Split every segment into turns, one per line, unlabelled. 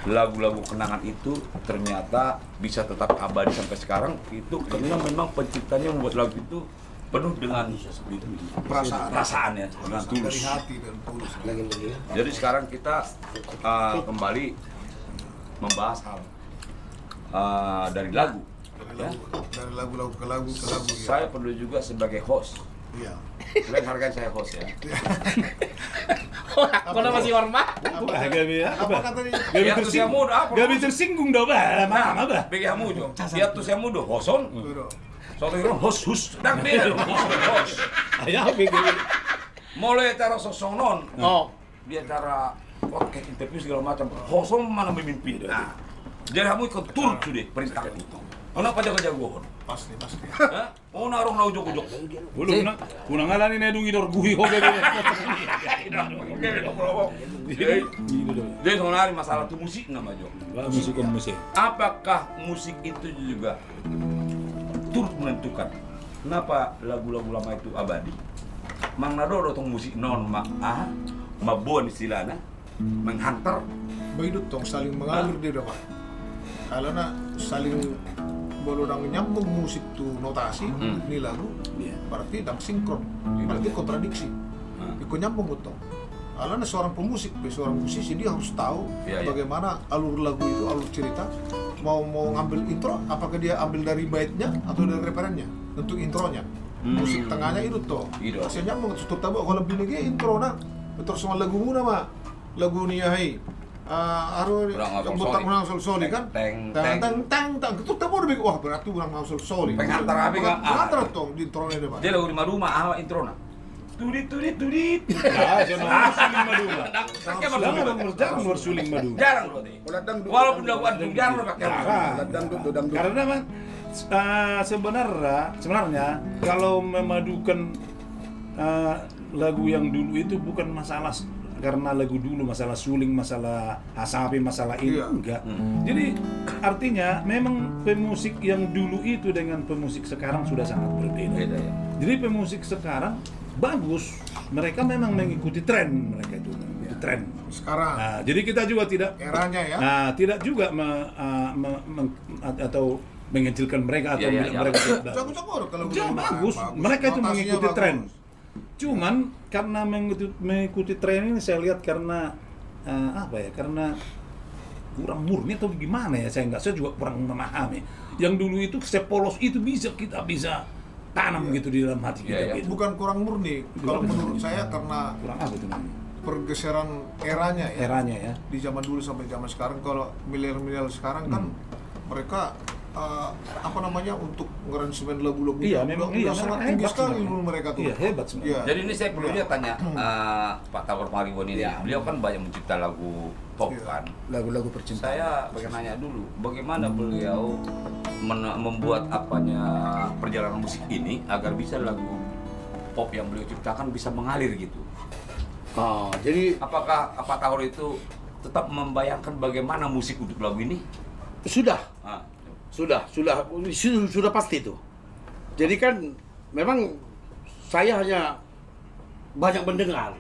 lagu-lagu kenangan itu ternyata bisa tetap abadi sampai sekarang itu karena memang penciptanya membuat lagu itu penuh dengan perasaan ya, dengan tulus.
Dari hati dan tulus.
Jadi sekarang kita kembali membahas hal dari lagu.
Dari lagu ke lagu.
Saya perlu juga sebagai host.
Iya.
Kalian hargain saya host ya.
Kau masih hormat?
Apa katanya?
Gak bisa tersinggung dong, lama-lama bah.
Begitu jo. Dia tuh saya mudo hoson. Soalnya itu host dan dia host.
Ayo begitu.
Mulai cara sosonon.
Oh.
Dia cara podcast interview segala macam. Hoson mana memimpin. Nah, jadi kamu ikut turut sudah perintah itu. Kenapa jago-jagoan?
Pasti.
Hah? Oh narong na ujok-ujok.
Belum na. Kunang ngalan ni nedung idor guhi ho gede.
Jadi sebenarnya masalah itu musik nama Jo.
Musik.
Apakah musik itu juga turut menentukan kenapa lagu-lagu lama itu abadi? Mang Nado tong musik non mabon istilahnya menghantar.
Begitu tong saling mengalir dia Pak. Kalau saling bolong nyambung musik tuh notasi ini lagu, berarti dang sinkron, berarti kontradiksi. Ikut nyambung betul. Karena seorang pemusik, seorang musisi dia harus tahu bagaimana alur lagu itu, alur cerita. Mau ngambil intro, apakah dia ambil dari baitnya atau dari referennya untuk intronya. Musik tengahnya itu toh. Hasilnya nyambung tutup tabu kalau lebih lagi intro terus sama lagu muna mah lagu niyahai. Harus yang botak menang soli kan tang itu tamu udah wah berarti orang ngausul soli
pengantar abi enggak
pengantar tong di intro ini Pak
dia lagu di rumah introna tudit
Suling madu. Jarang bersuling madu.
Jarang loh deh. Walaupun lakukan jarang pakai
dangdut.
Karena man, sebenarnya kalau memadukan lagu yang dulu itu bukan masalah karena lagu dulu masalah suling, masalah hasapi, masalah ini enggak. Jadi artinya memang pemusik yang dulu itu dengan pemusik sekarang sudah sangat berbeda. Jadi pemusik sekarang bagus, mereka memang mengikuti tren mereka itu, mengikuti tren
sekarang.
Nah, jadi kita juga tidak
eranya ya.
Nah, tidak juga atau mengecilkan mereka atau mereka tidak. Bagus, mereka itu mengikuti tren. Cuman karena mengikuti tren ini saya lihat karena karena kurang murni atau gimana ya, saya juga kurang memahami. Yang dulu itu sepolos itu kita bisa tanam gitu di dalam hati kita. Gitu.
Bukan kurang murni, kalau menurut saya karena
kurang apa itu namanya?
Pergeseran eranya
ya.
Di zaman dulu sampai zaman sekarang, kalau milenial sekarang kan mereka untuk ngeransemen lagu-lagu udah sangat tinggi sekali ilmu mereka tuh.
Iya, hebat sebenarnya.
Jadi ini saya perlu tanya Pak Tawar Maribon ini. Beliau kan banyak mencipta lagu pop kan.
Lagu-lagu percintaan.
Saya pengen nanya dulu, bagaimana beliau membuat perjalanan musik ini agar bisa lagu pop yang beliau ciptakan bisa mengalir gitu.
Jadi
apakah Pak Tawar itu tetap membayangkan bagaimana musik untuk lagu ini?
Sudah pasti itu. Jadi kan memang saya hanya banyak mendengar,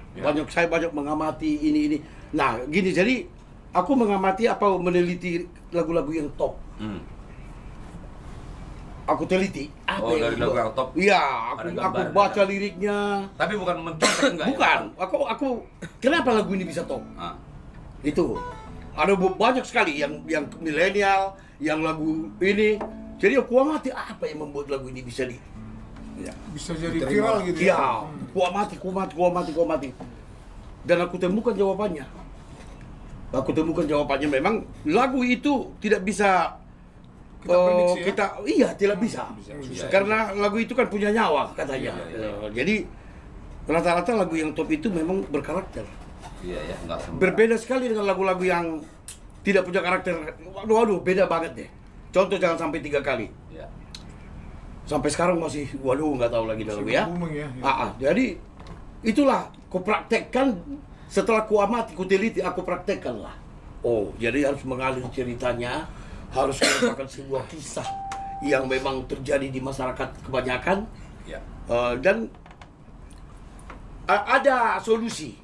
saya banyak mengamati ini. Nah, gini, jadi aku mengamati meneliti lagu-lagu yang top. Aku teliti.
Dari lagu yang top.
Iya, aku baca liriknya.
Tapi bukan mencontek enggak?
Bukan. Ya? Aku kenapa lagu ini bisa top? Itu. Ada banyak sekali yang milenial, yang lagu ini. Jadi aku amati apa yang membuat lagu ini bisa
bisa jadi viral gitu
ya. Aku amati. Dan aku temukan jawabannya. Memang lagu itu tidak bisa tidak bisa. Karena lagu itu kan punya nyawa katanya. Jadi rata-rata lagu yang top itu memang berkarakter.
Enggak semua.
Berbeda sekali dengan lagu-lagu yang tidak punya karakter. Waduh, beda banget deh. Contoh jangan sampai 3 kali. Sampai sekarang masih, nggak tahu lagi lagu ya. Jadi itulah ku praktekkan setelah ku amati, ku teliti, aku praktekkan lah. Jadi harus mengalir ceritanya, harus merupakan sebuah kisah yang memang terjadi di masyarakat kebanyakan. Dan ada solusi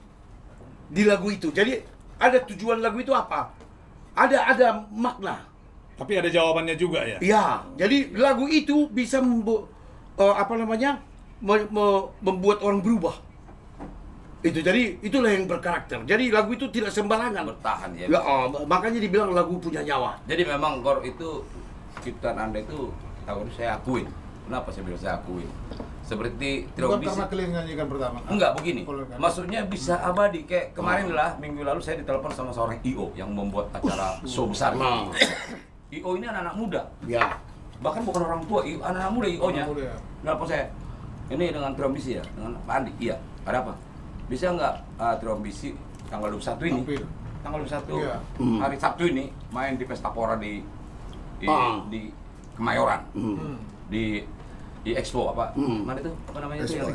di lagu itu. Jadi ada tujuan lagu itu apa? ada makna.
Tapi ada jawabannya juga ya.
Ya, jadi lagu itu bisa membuat orang berubah. Itu jadi itulah yang berkarakter. Jadi lagu itu tidak sembarangan.
Bertahan ya.
Makanya dibilang lagu punya nyawa.
Jadi memang Gor itu ciptaan Anda itu tahun saya akuin. Kenapa saya bilang saya akuin? Seperti
Bukan
Trombisi.
karena kalian nyanyikan pertama.
Enggak begini.
Kalau kan-
Maksudnya bisa abadi kayak kemarin lah minggu lalu saya ditelepon sama seorang IO yang membuat acara show besar. IO ini anak-anak muda.
Ya.
Bahkan bukan orang tua, anak-anak muda IO-nya.
Anak muda, ya.
Nelpon saya. Ini dengan Trombisi ya, dengan Pak Andi. Iya. Ada apa? Bisa nggak Trombisi tanggal 21 ini?
Tampil.
Tanggal 21
Iya.
hari Sabtu ini main di Pesta Pora di Kemayoran. Di Expo apa? Mana itu? Apa namanya itu yang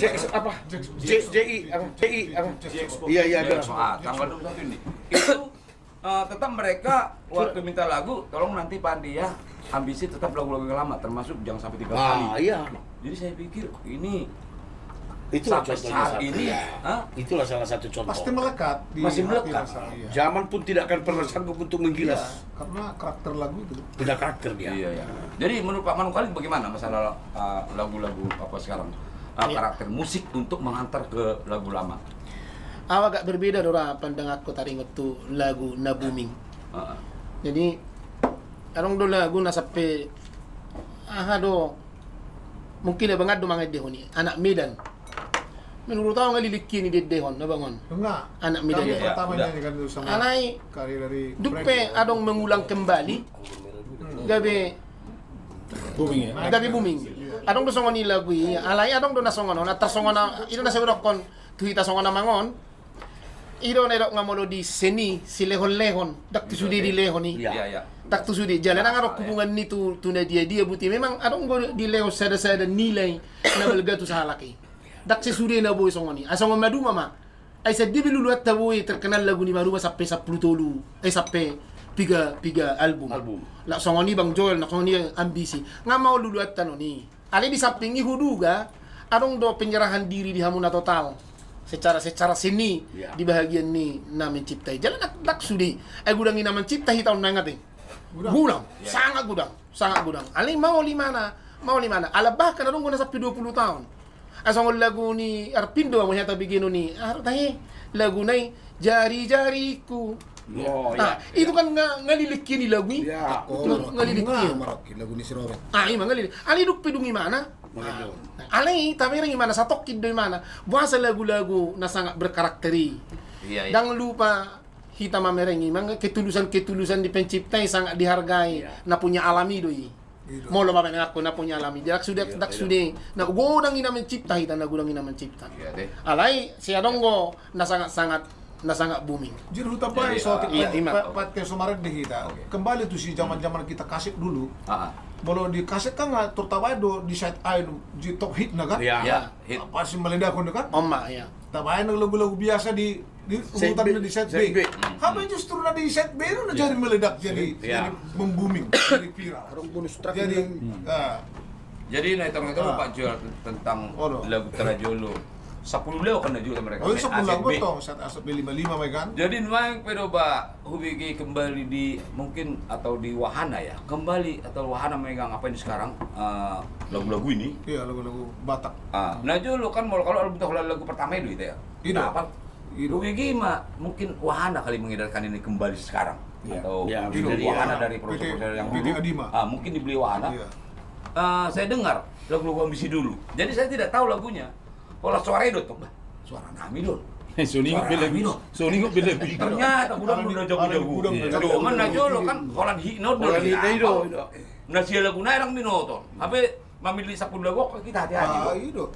Iya, iya, ada.
tanggal 21 ini. Itu tetap mereka waktu minta lagu, tolong nanti Pak Andi ya, ambisi tetap lagu-lagu yang lama, termasuk jangan sampai 3 kali.
Iya.
Jadi saya pikir ini
Itulah
sampai
contohnya
saat ini,
itulah salah satu contoh.
Pasti melekat di
Masih
hati
melekat.
rasa, iya.
Zaman pun tidak akan pernah sanggup untuk
Iya,
menggilas.
karena karakter lagu itu.
Punya karakter dia.
Iya, iya. Jadi menurut Pak Manungkali bagaimana masalah lagu-lagu apa sekarang? Karakter musik untuk mengantar ke lagu lama.
Agak berbeda dora pandangan aku tadi tu lagu na booming. Jadi arong do lagu na sampai do mungkin ada banget do mga dehon ni anak Medan. Menurut tahu nggak liliki ni dehon na bangon.
Enggak.
Anak Medan
Kami
ya.
pertama
Udah.
nyanyikan itu sama
Alay
karya dari
dupe adong mengulang kembali. Gabi
Booming ya.
gabi booming. Adong do songon ni lagu i. Alay adong do na songon na tasongon na ito na sa kon tuhita songon na mangon. Iro na nga molo di seni si lehon-lehon dak sudi di lehon ni.
Iya, iya.
Tak tu sudi jalan ang arok hubungan ni tu na dia buti memang adong go di lehon sada nilai na balga tu sa halaki. Dak si sudi na boy songoni. Asong madu mama. Ay sa di biluluat ta boy terkenal lagu ni Maruma sampai 10 tolu. Ay sampai piga album. La songoni Bang Joel na songoni ambisi. Nga mau luluat ta no ni. Ali di samping ihuduga adong do penyerahan diri di hamuna total. Secara seni di bahagian ni na menciptai jalan nak sudi gudang ina menciptai tahun nangat gudang sangat gudang ali mau limana ala bahkan adong guna sampai 20 tahun asong lagu ni Arpindo mo hata bigino ni tahe lagu nai jari-jariku. Itu kan ngaliliki ni lagu ni. Ngaliliki
lagu ni si Robert.
Ima ngaliliki. Ali duk pidungi mana? Alay, tapi rin gimana, sa tokid do mana, buwan sa lagu-lagu na sangat berkarakteri.
Iya, iya.
Dang lupa kita mamerengi, mga ketulusan di pencipta sangat dihargai, na punya alami do Mau lo mamen ako na punya alami. Dak sudah na godang ina mencipta hita na godang ina mencipta. Alay, si Adonggo na sangat booming.
Jadi hutan pa so pat ke sumaret di kita.
Okay.
Kembali tuh si zaman-zaman kita kaset dulu.
Bolo di kaset kan nggak tertawa do di side A di top hit na kan?
Ya, hit.
Apa sih meledak kan?
Oma ya.
Tabayan ng lagu-lagu biasa di urutan di set B. Habang justru na di set B na jadi meledak jadi membooming, jadi viral.
Jadi naitung-naitung Pak Joel tentang lagu Terajolo. 10 leo kan najual mereka.
Oh, 10 lagu toh, set ASB 55 kan?
Jadi memang pero ba hubigi kembali di mungkin atau di wahana ya. Kembali atau wahana megang apa ini sekarang lagu-lagu ini.
Iya, lagu-lagu Batak.
Najolo kan kalau album tahu lagu pertama itu ya.
Iya.
Apa? Hubigi mah mungkin wahana kali mengedarkan ini kembali sekarang. Atau dari wahana dari produser yang dulu. Mungkin dibeli wahana. Saya dengar lagu-lagu ambisi dulu. Jadi saya tidak tahu lagunya. Kalau suara itu tuh, suara kami dong.
Sony nggak bela.
Ternyata udah jago-jago. Cuman Najolo kan kolan hino dulu. Nasi lagu na orang minoto. Tapi memilih 10 lagu kita hati-hati.
Itu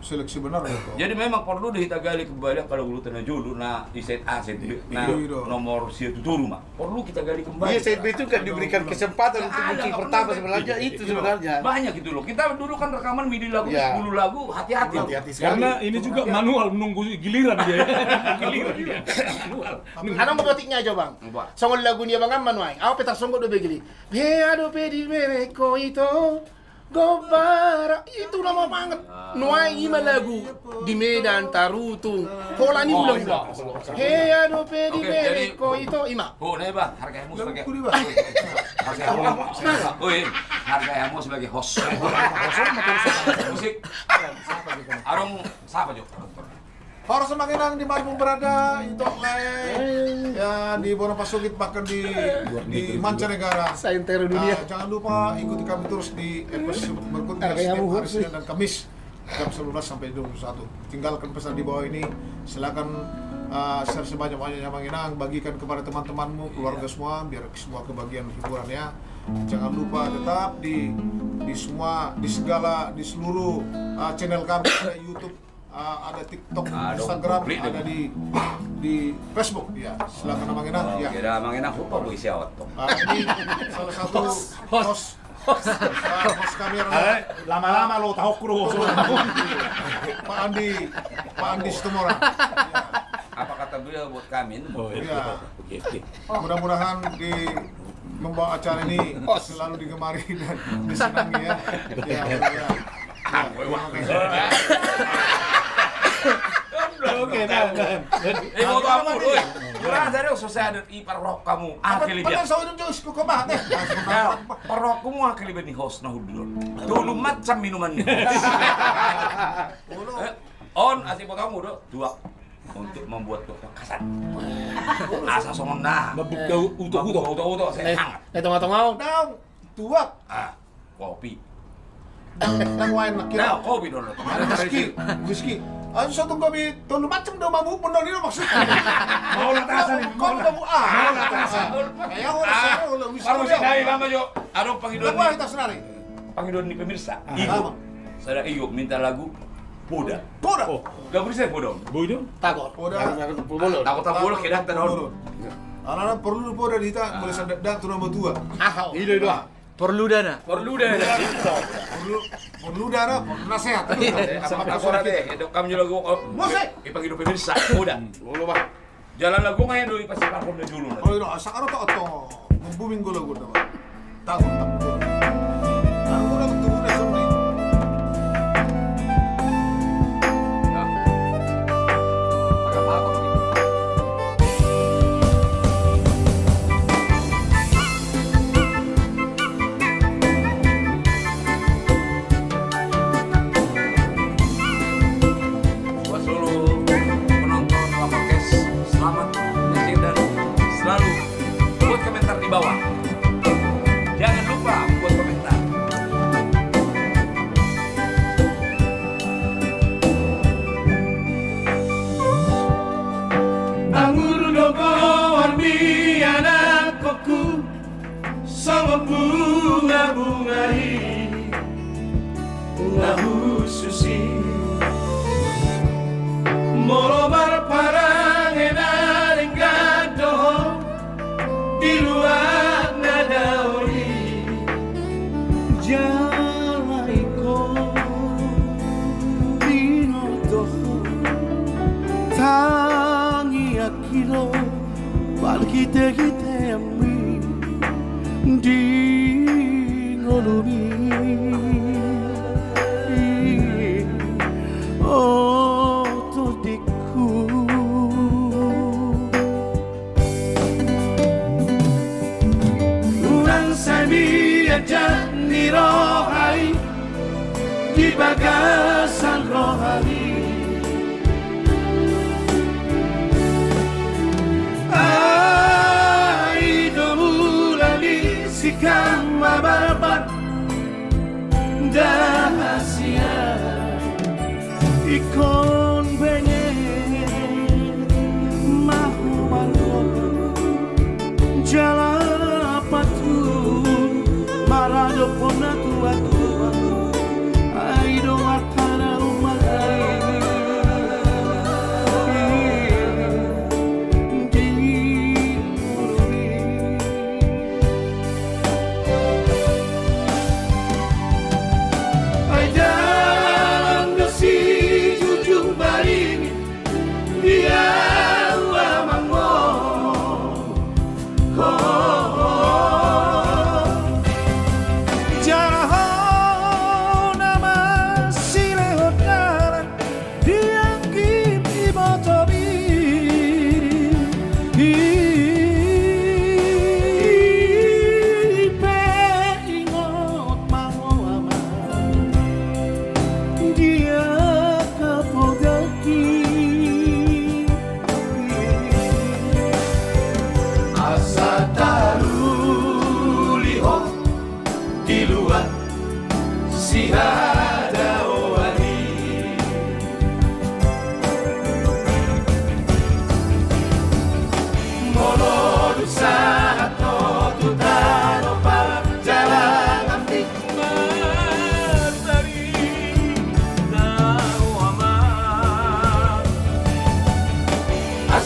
seleksi benar ya.
Jadi memang perlu dihitagali kembali kalau dulu Najolo na di set A set B. Nah, nomor situ turu mah. Perlu kita gali kembali.
Iya, set B itu kan diberikan kesempatan untuk muncul pertama sebenarnya itu sebenarnya.
Banyak gitu loh. Kita dulu kan rekaman MIDI lagu 10 lagu hati-hati.
Karena ini juga manual menunggu giliran dia.
Anong mabatiknya aja bang? Songol lagu niya bang manuay. Ako petak songgo do begili. Be ado pedi bere ko ito. Gobara itu lama banget. Nuai ima lagu di Medan Tarutung. Hola ni ulang ulang. Hey ado pedi ko itu ima.
Oh, nih bang, harga kamu sebagai
Kuri ba?
harga kamu sebagai host. Musik. Arong siapa Jo?
Harus semakin di Marbung berada itu ya di Bonapasugit bahkan di mancanegara.
Saintero dunia.
Jangan lupa ikuti kami terus di episode berikutnya setiap hari Senin dan Kamis jam 11 sampai 21. Tinggalkan pesan di bawah ini. Silakan share sebanyak-banyaknya Manginang, bagikan kepada teman-temanmu, keluarga semua biar semua kebagian hiburannya. Jangan lupa tetap di seluruh channel kami, ada YouTube, ada TikTok, Instagram, ada di Facebook. Ya, silakan Manginang. Ya.
Kira Manginang lupa bu isi awat toh.
Ini salah satu host kami adalah
Lama-lama lo tahu kru.
Pak Andi Situmorang.
Apa kata beliau buat kami?
Oh,
Ya.
Oke.
Mudah-mudahan di membawa acara ini selalu digemari dan disenangi ya.
Oke, nah.
Mau kamu doi. Kurang dari susah ada ipar rok kamu. Akhirnya dia.
Sa unong Diyos ko kumate.
Perok kamu akhirnya ni host na hudulon. Dulu macam minumannya. On asih buat kamu do. Dua untuk membuat dokter kasar. Asa songon na.
Mabuka uto.
Saya hangat.
Tengah-tengah.
Daw, tuwak.
Kopi.
Nang wine na kira.
Nah, kopi dulu.
Whiskey. Ano sa itong gabi, tolo macam daw mabupon na nila maksudnya.
Mau latasan ini.
Kau daw
Mau latasan.
Kaya ko na wala whiskey.
Baru si dai lama jo. Ano pangidon
Nagwa
ni?
kita senari.
Pangidon ni pemirsa.
Tama.
Saya Iyo minta lagu Poda.
Poda.
Gak bisa Poda.
Boy
Tagor.
Poda.
Takut tak boleh kita tahun.
Anak-anak perlu poda dita, boleh sadar turun tua.
Ahau.
Ide doa.
Perlu dana.
Perlu deh.
Perlu darah, nasihat.
Aku ada deh. Itu kami lagu.
Musik.
Ipangidon pemirsa. Poda.
Lolo ba?
Jalan lagu ngayon dulu pasti parkom na dulu.
Oh, ino, sa araw to ato, magbuming ko lagu naman. Takot. Ako lang tubo na sa mga.
Buat seluruh penonton Lama Podcast, selamat menyaksikan dan selalu buat komentar di bawah. Jangan lupa buat komentar.
Anggur dogo warmi anakku sama bunga-bungai lahu susi morobar parang enaring gado di luar nadauri jalaiko binoto tangi akilo balkite mi di ngoluni otodiku urang sami aja ni rohai di bagasan rohani ai domulani sikam mabarbat dahasia ikon bengen mahu malon jala patu marado pona tua ai do atana umagai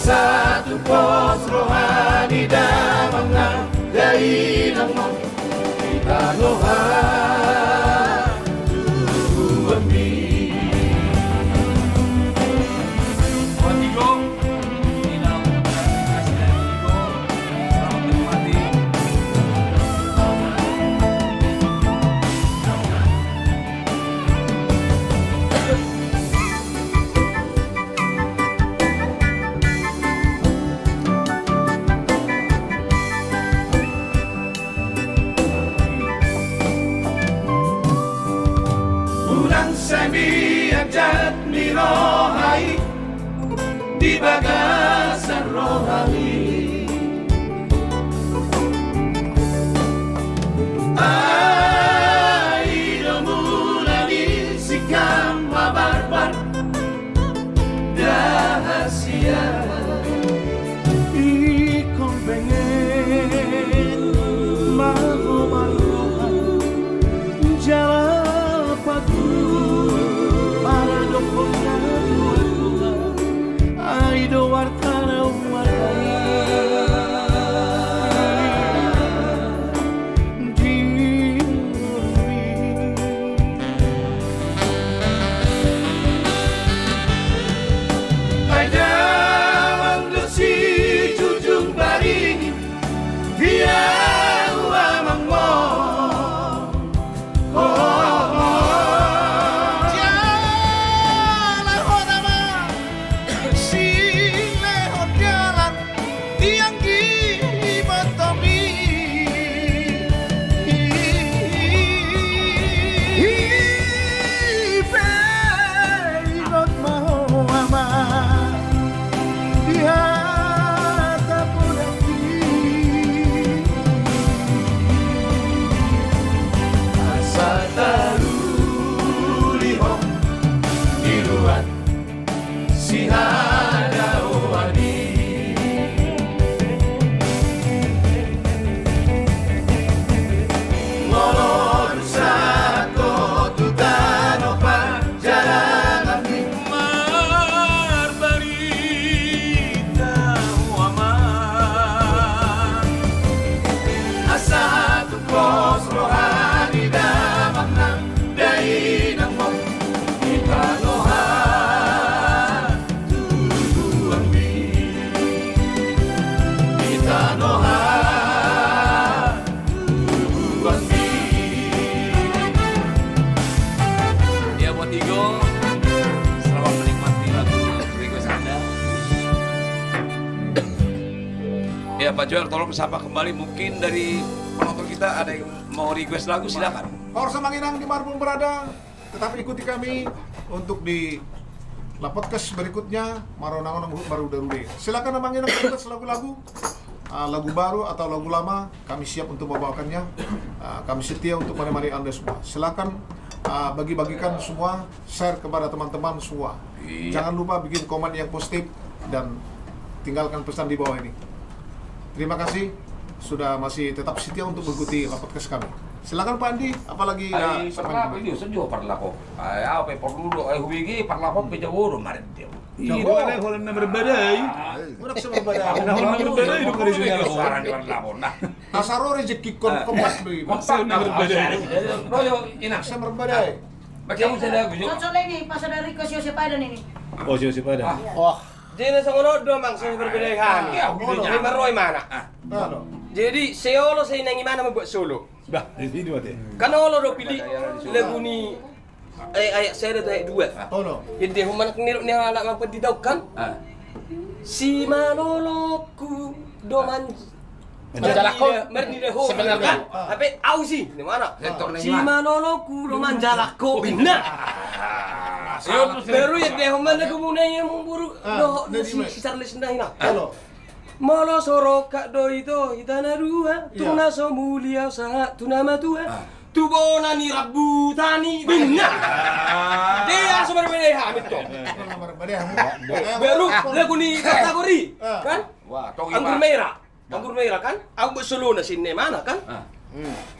Satu pos rohani damang dari nang kita loha tuami. Sami ajat ni rohai di bagasan rohani. Ai mula di sikam barbar rahasia. Ikon pengen mahu jalan padu. Aido wartana
Ya Pak Joel, tolong sapa kembali, mungkin dari penonton kita ada yang mau request lagu, silakan.
Orsa Manginang dimanapun berada, tetap ikuti kami untuk di La Podcast berikutnya, Maronangon baru darude. Silakan Manginang request lagu-lagu, lagu baru atau lagu lama, kami siap untuk membawakannya. Kami setia untuk menemani Anda semua. Silakan bagi-bagikan semua, share kepada teman-teman semua.
Iya.
Jangan lupa bikin komen yang positif dan tinggalkan pesan di bawah ini. Terima kasih sudah masih tetap setia untuk mengikuti podcast kami. Silakan Pak Andi, apalagi
Ay parlako io sejauh parlako. Ay apa perlu ay hubigi parlako pejawuro marin dia.
Iyo ala holan na berbadai.
Udah bisa berbeda.
Holan na berbadai do kari sunya.
Saran parlako nah.
Asaro rezeki kompas beli.
Kontak na berbedai. Royo ina.
Bisa berbeda.
Bagaimana saya lagu?
Cocok lagi pas ada request Yosef Padan ini.
Oh, si pada.
Oh, jadi sa ngono do mang sa berbeda kami. Jadi maroy mana? Jadi seolo sa inang imana magbuat solo.
Bah, di sini mate.
Kanolo do pilih lagu ni ay saya ada dua.
Tono.
Hindi humanak niro ni hala mapadidaw kan? Si Manoloku
doman
Manjalako.
Mernideho
Sebenarnya.
kan? Tapi au sih, di mana?
Sektor
Si Manolo kulo manjalako benar. Baru ya dia mana kemunanya memburu do si Charles Ndahina.
Halo.
Molo soroka do itu hitana dua tuna so mulia sa tuna matua. Tubona ni rabutani benar. Dia sumber beneha itu. Baru lagu ni kategori kan?
Wah, tong
Anggur merah kan? Aku buat solo na sini mana kan?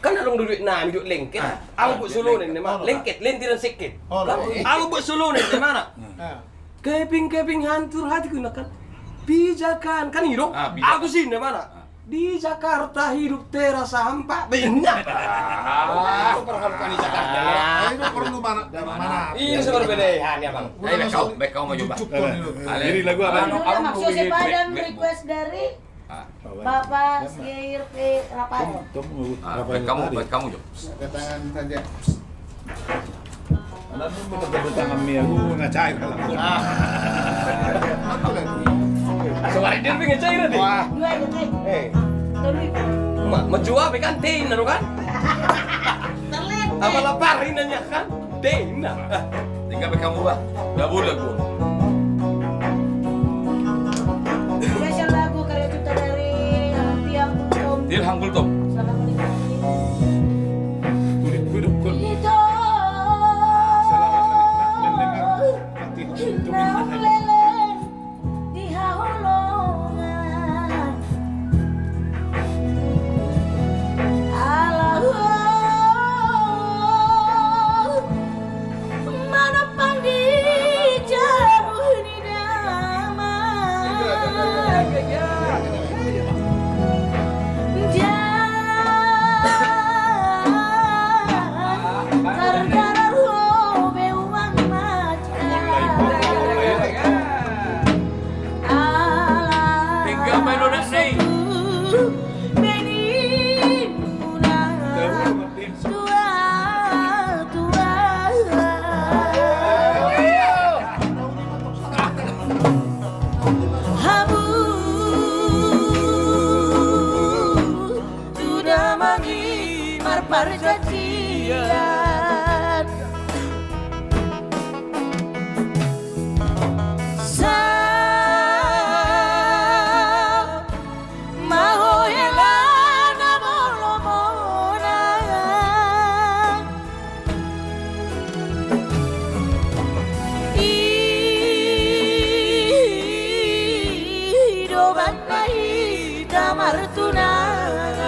Kan along duduk na duduk lengket. Aku buat solo na mana? Lengket, lentiran sikit. Kan? Aku buat solo na mana? Keping hantur hatiku nak kan? Bijakan kan hidup. Aku sini mana? Di Jakarta hidup terasa hampa benar.
Perhamkan di Jakarta. Ini perlu mana?
Ini seberbedaan ya bang.
Baik kau mau coba.
Jadi lagu apa?
Maksud si Padan request dari Bapak Syair P. Rafael.
Baik kamu coba.
Ketangan saja.
Tangan mi aku nggak cair kalau.
Sewari dia pengen cair deh.
Dua itu teh.
Menjual kan tin kan?
Terlihat.
Apa laparin nanya kan? Tin.
Tinggal baik kamu bah. Dah boleh gua.
Spesial lagu karya cipta dari Tiang Tom.
Dia hanggul tuh.
Selamat menikmati.
Kulit kulit kun.
Itu. Naung lele di haholongan. Alah, mana pandi jauh di damai. Perjanjian mahoyelana molomona idoban nahi damartunan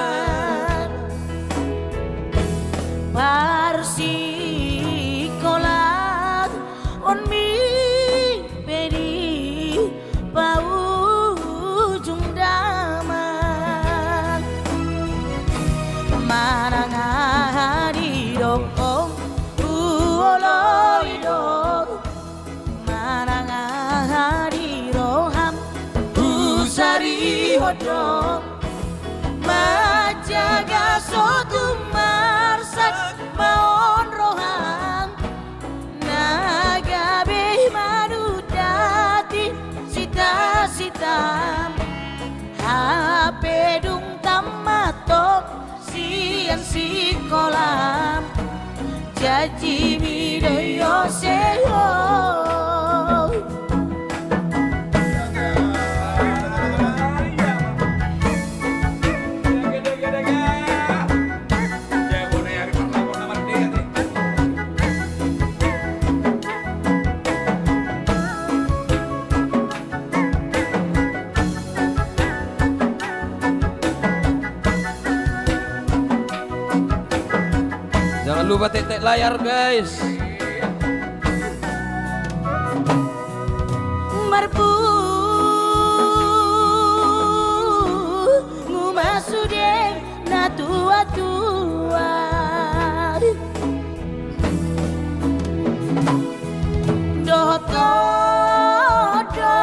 Parsikolat on mi pedi paujung daman marang hadirong uoloidong marang hadirong ham usari hodong majaga sotum marsak maon rohang nagabe manudati sita-sitam hape dung tamato sian sikolam jaji midoyo seho
Jangan lupa tek layar guys.
Marpu ngumasude na tua-tua dotodo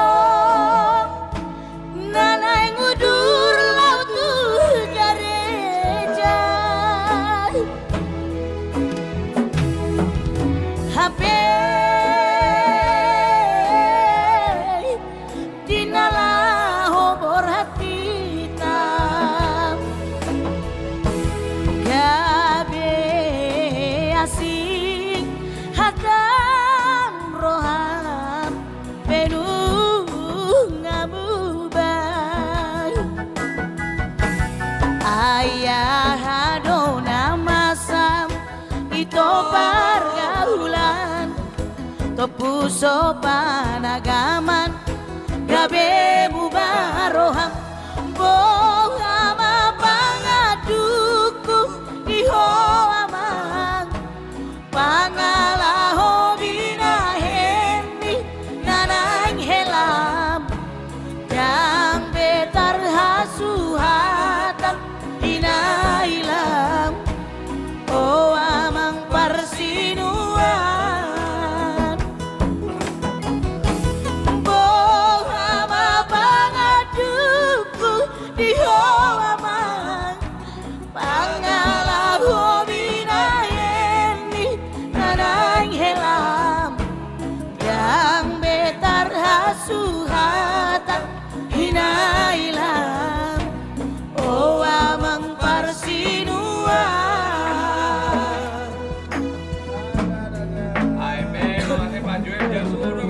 nanay ngudur lautu gareja HP puso panagaman gabe mubaroham boha mapangaduku iho amang pangalaho binahendi nanang helam yang betar hasuhatan hinailam oh amang parsinuan boha mapangaduku iho amang pangalaho binahendi nanang helam yang betar hasuhatan hinailam oh amang parsinuan
Ay, memang si Pak Joel dia suruh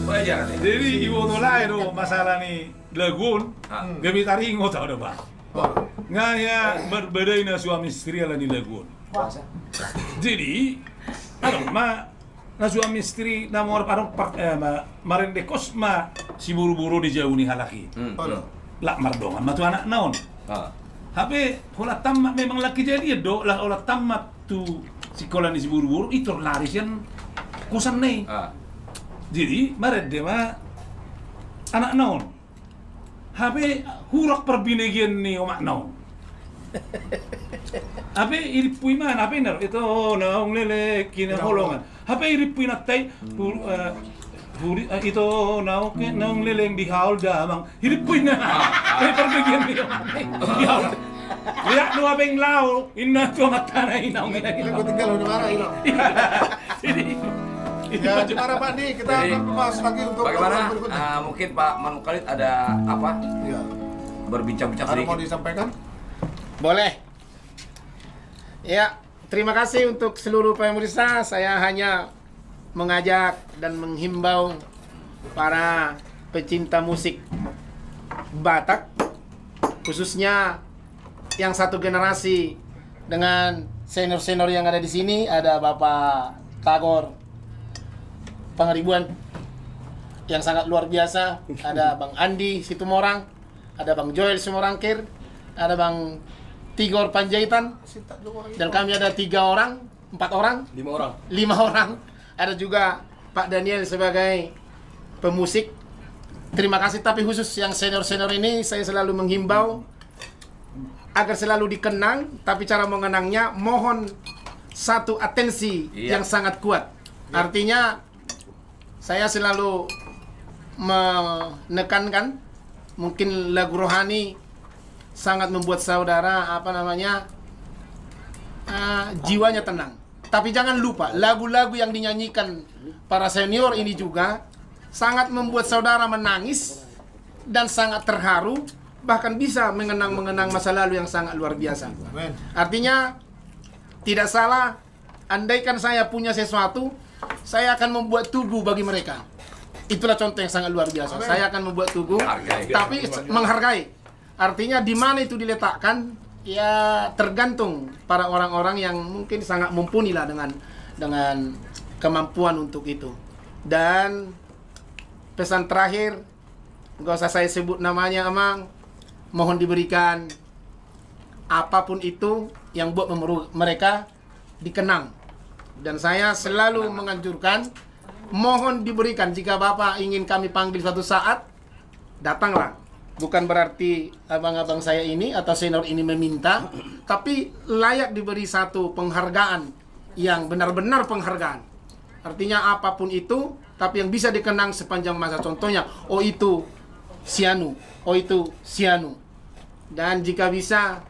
Belajar deh.
Jadi iwo nolai do masalah ni lagun, gami taringo tau dah Pak. Ngaya berbeda na suami istri ala ni lagun. Jadi, na suami istri na mo parang marendekos si buru-buru di jauh ni halaki. Lak mardongan matu anak naon. Tapi pola tamat memang laki jadi do lah olah tamat tu sekolah ni si buru-buru itu laris yang kusan nih. Jadi maret dia mah anak naon. Habe hurak perbinagian ni omak naon. Habe iripui mana habe nar itu naong lele kina holongan. Habe iripui natai itu naong lele yang dihaul damang iripui na. Habe perbinagian ni dihaul. Lihat nu abeng lau inna tu matana inaong ina.
Gue tinggal udah marah ini.
Jadi
Ya, gimana Pak nih? Kita akan bahas lagi untuk
Bagaimana?
berikutnya.
Mungkin Pak Manukalit ada apa?
Ya.
Berbincang-bincang
Ada mau
sedikit.
disampaikan?
Boleh. Ya, terima kasih untuk seluruh pemirsa. Saya hanya mengajak dan menghimbau para pecinta musik Batak, khususnya yang satu generasi dengan senior-senior yang ada di sini. Ada Bapak Tagor Pangaribuan yang sangat luar biasa, ada Bang Andi Situmorang, ada Bang Joel Sumorangkir, ada Bang Tigor Panjaitan, dan kami ada 4 orang, 5 orang. Ada juga Pak Daniel sebagai pemusik. Terima kasih, tapi khusus yang senior-senior ini saya selalu menghimbau agar selalu dikenang, tapi cara mengenangnya mohon satu atensi yang sangat kuat. Artinya saya selalu menekankan mungkin lagu rohani sangat membuat saudara jiwanya tenang. Tapi jangan lupa lagu-lagu yang dinyanyikan para senior ini juga sangat membuat saudara menangis dan sangat terharu, bahkan bisa mengenang masa lalu yang sangat luar biasa. Artinya tidak salah, andaikan saya punya sesuatu, saya akan membuat tugu bagi mereka. Itulah contoh yang sangat luar biasa. Saya akan membuat tugu, tapi menghargai. Artinya di mana itu diletakkan, ya tergantung para orang-orang yang mungkin sangat mumpuni lah dengan kemampuan untuk itu. Dan pesan terakhir, nggak usah saya sebut namanya, Amang, mohon diberikan apapun itu yang buat mereka dikenang. Dan saya selalu menganjurkan, mohon diberikan, jika Bapak ingin kami panggil suatu saat, datanglah. Bukan berarti abang-abang saya ini atau senior ini meminta, tapi layak diberi satu penghargaan yang benar-benar penghargaan. Artinya apapun itu, tapi yang bisa dikenang sepanjang masa. Contohnya, oh itu Sianu, oh itu Sianu. Dan jika bisa,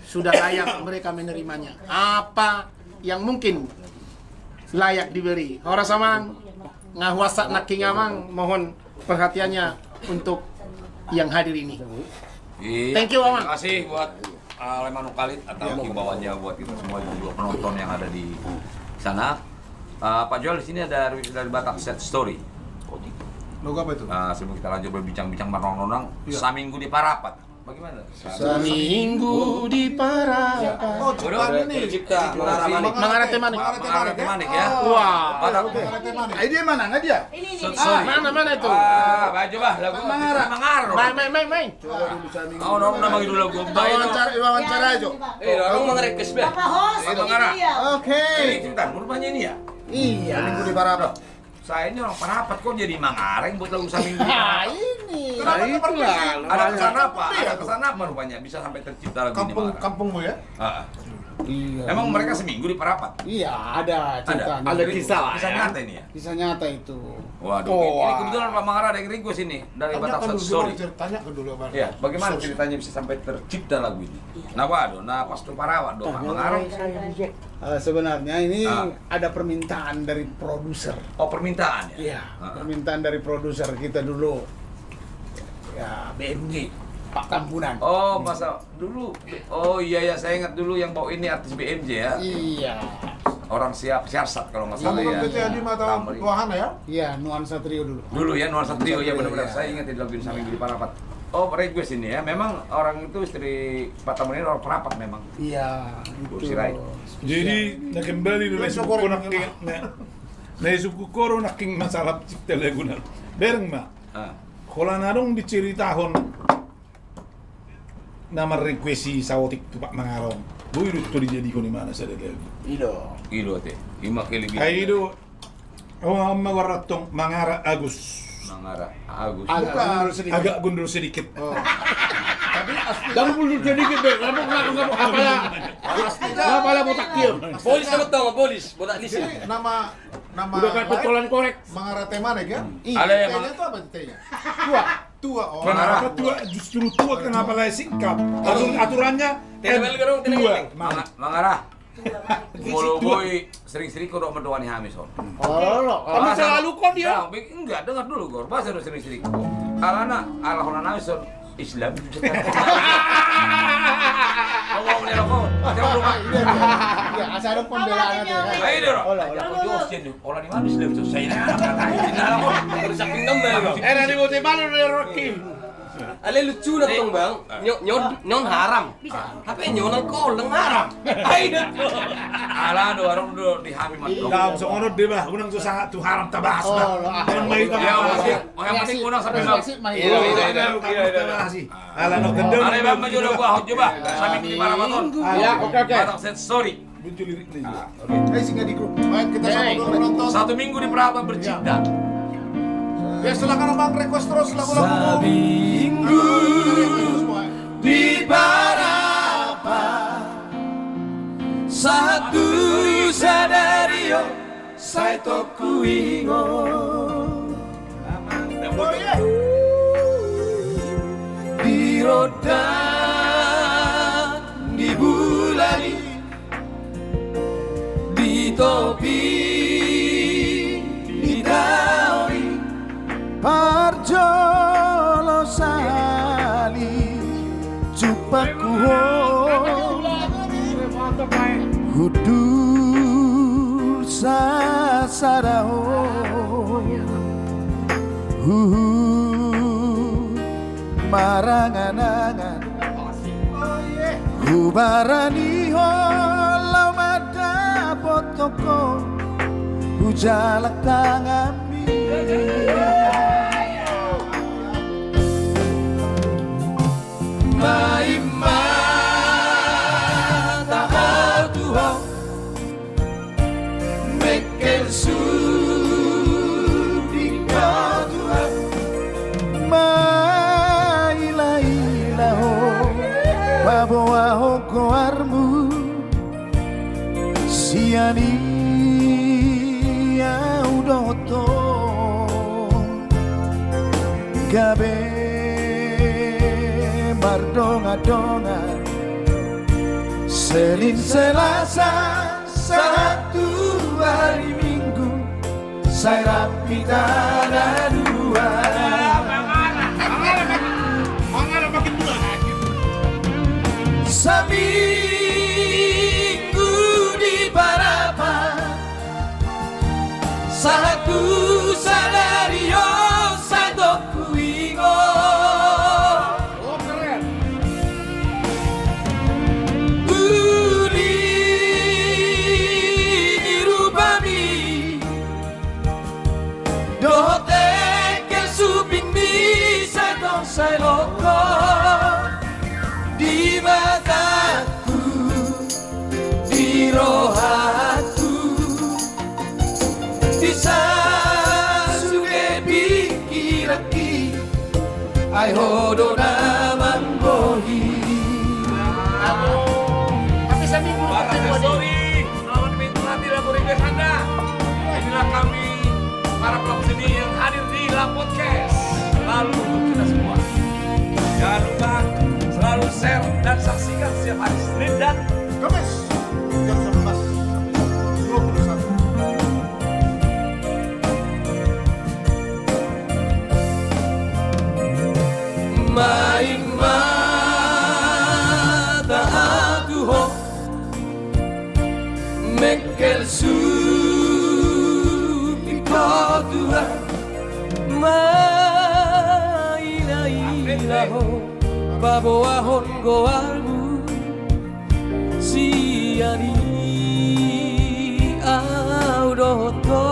sudah layak mereka menerimanya. Apa yang mungkin layak diberi. Orang samang ngahuasak naking amang, mohon perhatiannya untuk yang hadir ini. Thank you, Amang.
Terima kasih buat Manukalit atas himbauannya buat kita semua juga penonton yang ada di sana. Pak Joel, di sini ada dari Batak Set Story.
Logo apa itu?
Sebelum kita lanjut berbincang-bincang menonang, seminggu di Parapat. bagaimana?
Seminggu di Parapat.
Oh, ciptaan ini.
Tercipta Mangara Manik.
Mangara Temanik.
Mangara Temanik ya.
Wah.
Dia mana nggak dia?
Ini.
Mana itu?
Baju bah lagu
Mangara.
Main.
Oh, orang nama itu lagu
Wawancara aja.
Orang mengerekes be.
Bapak host,
Mangara.
ini dia.
Oke.
Ini cerita rupanya ini ya.
Iya.
Minggu di Parapat.
Saya ini orang Parapat kok jadi Mangareng buat lagu Seminggu di
Nah,
Parapat.
ini.
Kenapa
itulah.
Ada kesan apa? Ada kesan apa rupanya bisa sampai tercipta lagu ini Mangareng?
Kampungmu ya?
Iya.
Emang mereka seminggu di Parapat?
Iya, ada ceritanya.
Ada kisah lah
Kisah
ya.
nyata ini ya?
Kisah nyata itu.
Waduh,
Oh,
ini kebetulan Pak Mangara ada yang request ini dari Batak
Tanyakan
Story.
dulu Bang.
Ya, bagaimana ceritanya bisa sampai tercipta lagu ini? Nah, waduh, nah pas tuh Parawat dong, Pak Mangara.
Sebenarnya ini
Ah.
ada permintaan dari produser.
Oh, permintaan ya?
Iya, permintaan dari produser kita dulu. Ya, BMG, Pak Tampunan.
Oh, masa dulu. Oh iya ya, saya ingat dulu yang bawa ini artis BMJ ya.
Iya.
Orang siarsat kalau nggak salah
Kamu
ya.
PT Adi Mata
Tamri.
Wahana ya?
Iya, nuansa trio dulu.
Dulu ya Nuansa Trio ya benar-benar.
Iya.
Saya ingat di lagu Seminggu di Parapat. Oh, request ini ya. Memang orang itu istri Pak Tamrin orang Parapat memang.
Iya,
Kursi Rai.
Jadi na kembali na suku ko na suku ko naking masalah cipta lagu na. Bereng ma.
Ah.
Kalau narong diceritahon nama requesti sawotik tu Pak Mangarong. Bui itu dijadi ko ni mana sa lagu.
Ido teh. Ima kali lebih.
Ay do. Oh, mawaratong Mangara Agus.
Mangara Agus.
Agak gundul sedikit.
Dan mundur sedikit deh, ngabuk apa botak dia.
Polis na betul, polis. Botak lisin.
Jadi nama
Udah kayak petualan korek.
Mangara Temanik ya?
Ada yang
T-nya itu apa T-nya?
Tua.
Tua. Oh.
Kenapa tua? Justru tua kenapa lah singkat? Aturannya
Tinewel gerong, tinewel.
Tua.
Mangara. Mulu boy sering-sering kau dok mendoani hamis on.
Oh, kamu selalu kok dia.
Enggak, dengar dulu Gor. Bahasa dulu sering-sering. Alana alahonan hamis on Islam. Ngomong dia kok. Jangan lupa.
Ya, asal pembelaan aja.
Ayo dong. Aku Yosin orang di mana Islam itu saya nak kata. Ini kok.
Saking nambah.
Nanti mau mana dari Rocky.
Ale lucu na tong bang. Nyon haram. Tapi nyon alkohol ng haram. Ay nako.
Ala do orang do di hami mat.
Dalam seorang dia bah, unang tu sangat tu haram tabas. Yang baik
Ya, yang penting unang sampai bang.
Ala no gendeng.
Ala bang maju do gua coba. Sampai di Paramaton.
Ya, oke.
Batak set story.
Muncul lirik ni.
Singgah di grup. Baik, kita sama dulu menonton.
1 minggu di Parapat bercinta.
Ya silakan Bang request terus lagu-lagu.
Seminggu di Parapat, satu sadario saya toku ingo.
Oh iya.
Di roda di bulani, di topi di dauri, parjolo sali cupaku hudur sasarao maranganangan hubarani holau mada potoko hujalak tangami Maima tak Tuhan Mekel sudi kau Tuhan Maila ho Babawa ho koarmu Siani audoto Gabe Mardonga-donga Senin Selasa satu hari Minggu Saya rapi tanah dua Seminggu di Parapat Satu sadario satu kuingo saya loko di mataku, di rohaku, di sasuke pikiraki, ai hodo naman bohi.
Tapi seminggu
Para sensori, selamat menikmati lagu request Anda. Inilah kami, para pelaku seni yang hadir di La Podcast. Lalu untuk kita semua, jangan lupa selalu share dan saksikan setiap hari Senin dan
Kamis jam 11 sampai 21.
Main mata aku ho Mekel su ikotua Maina ho Baboahon goarmu Siari audoto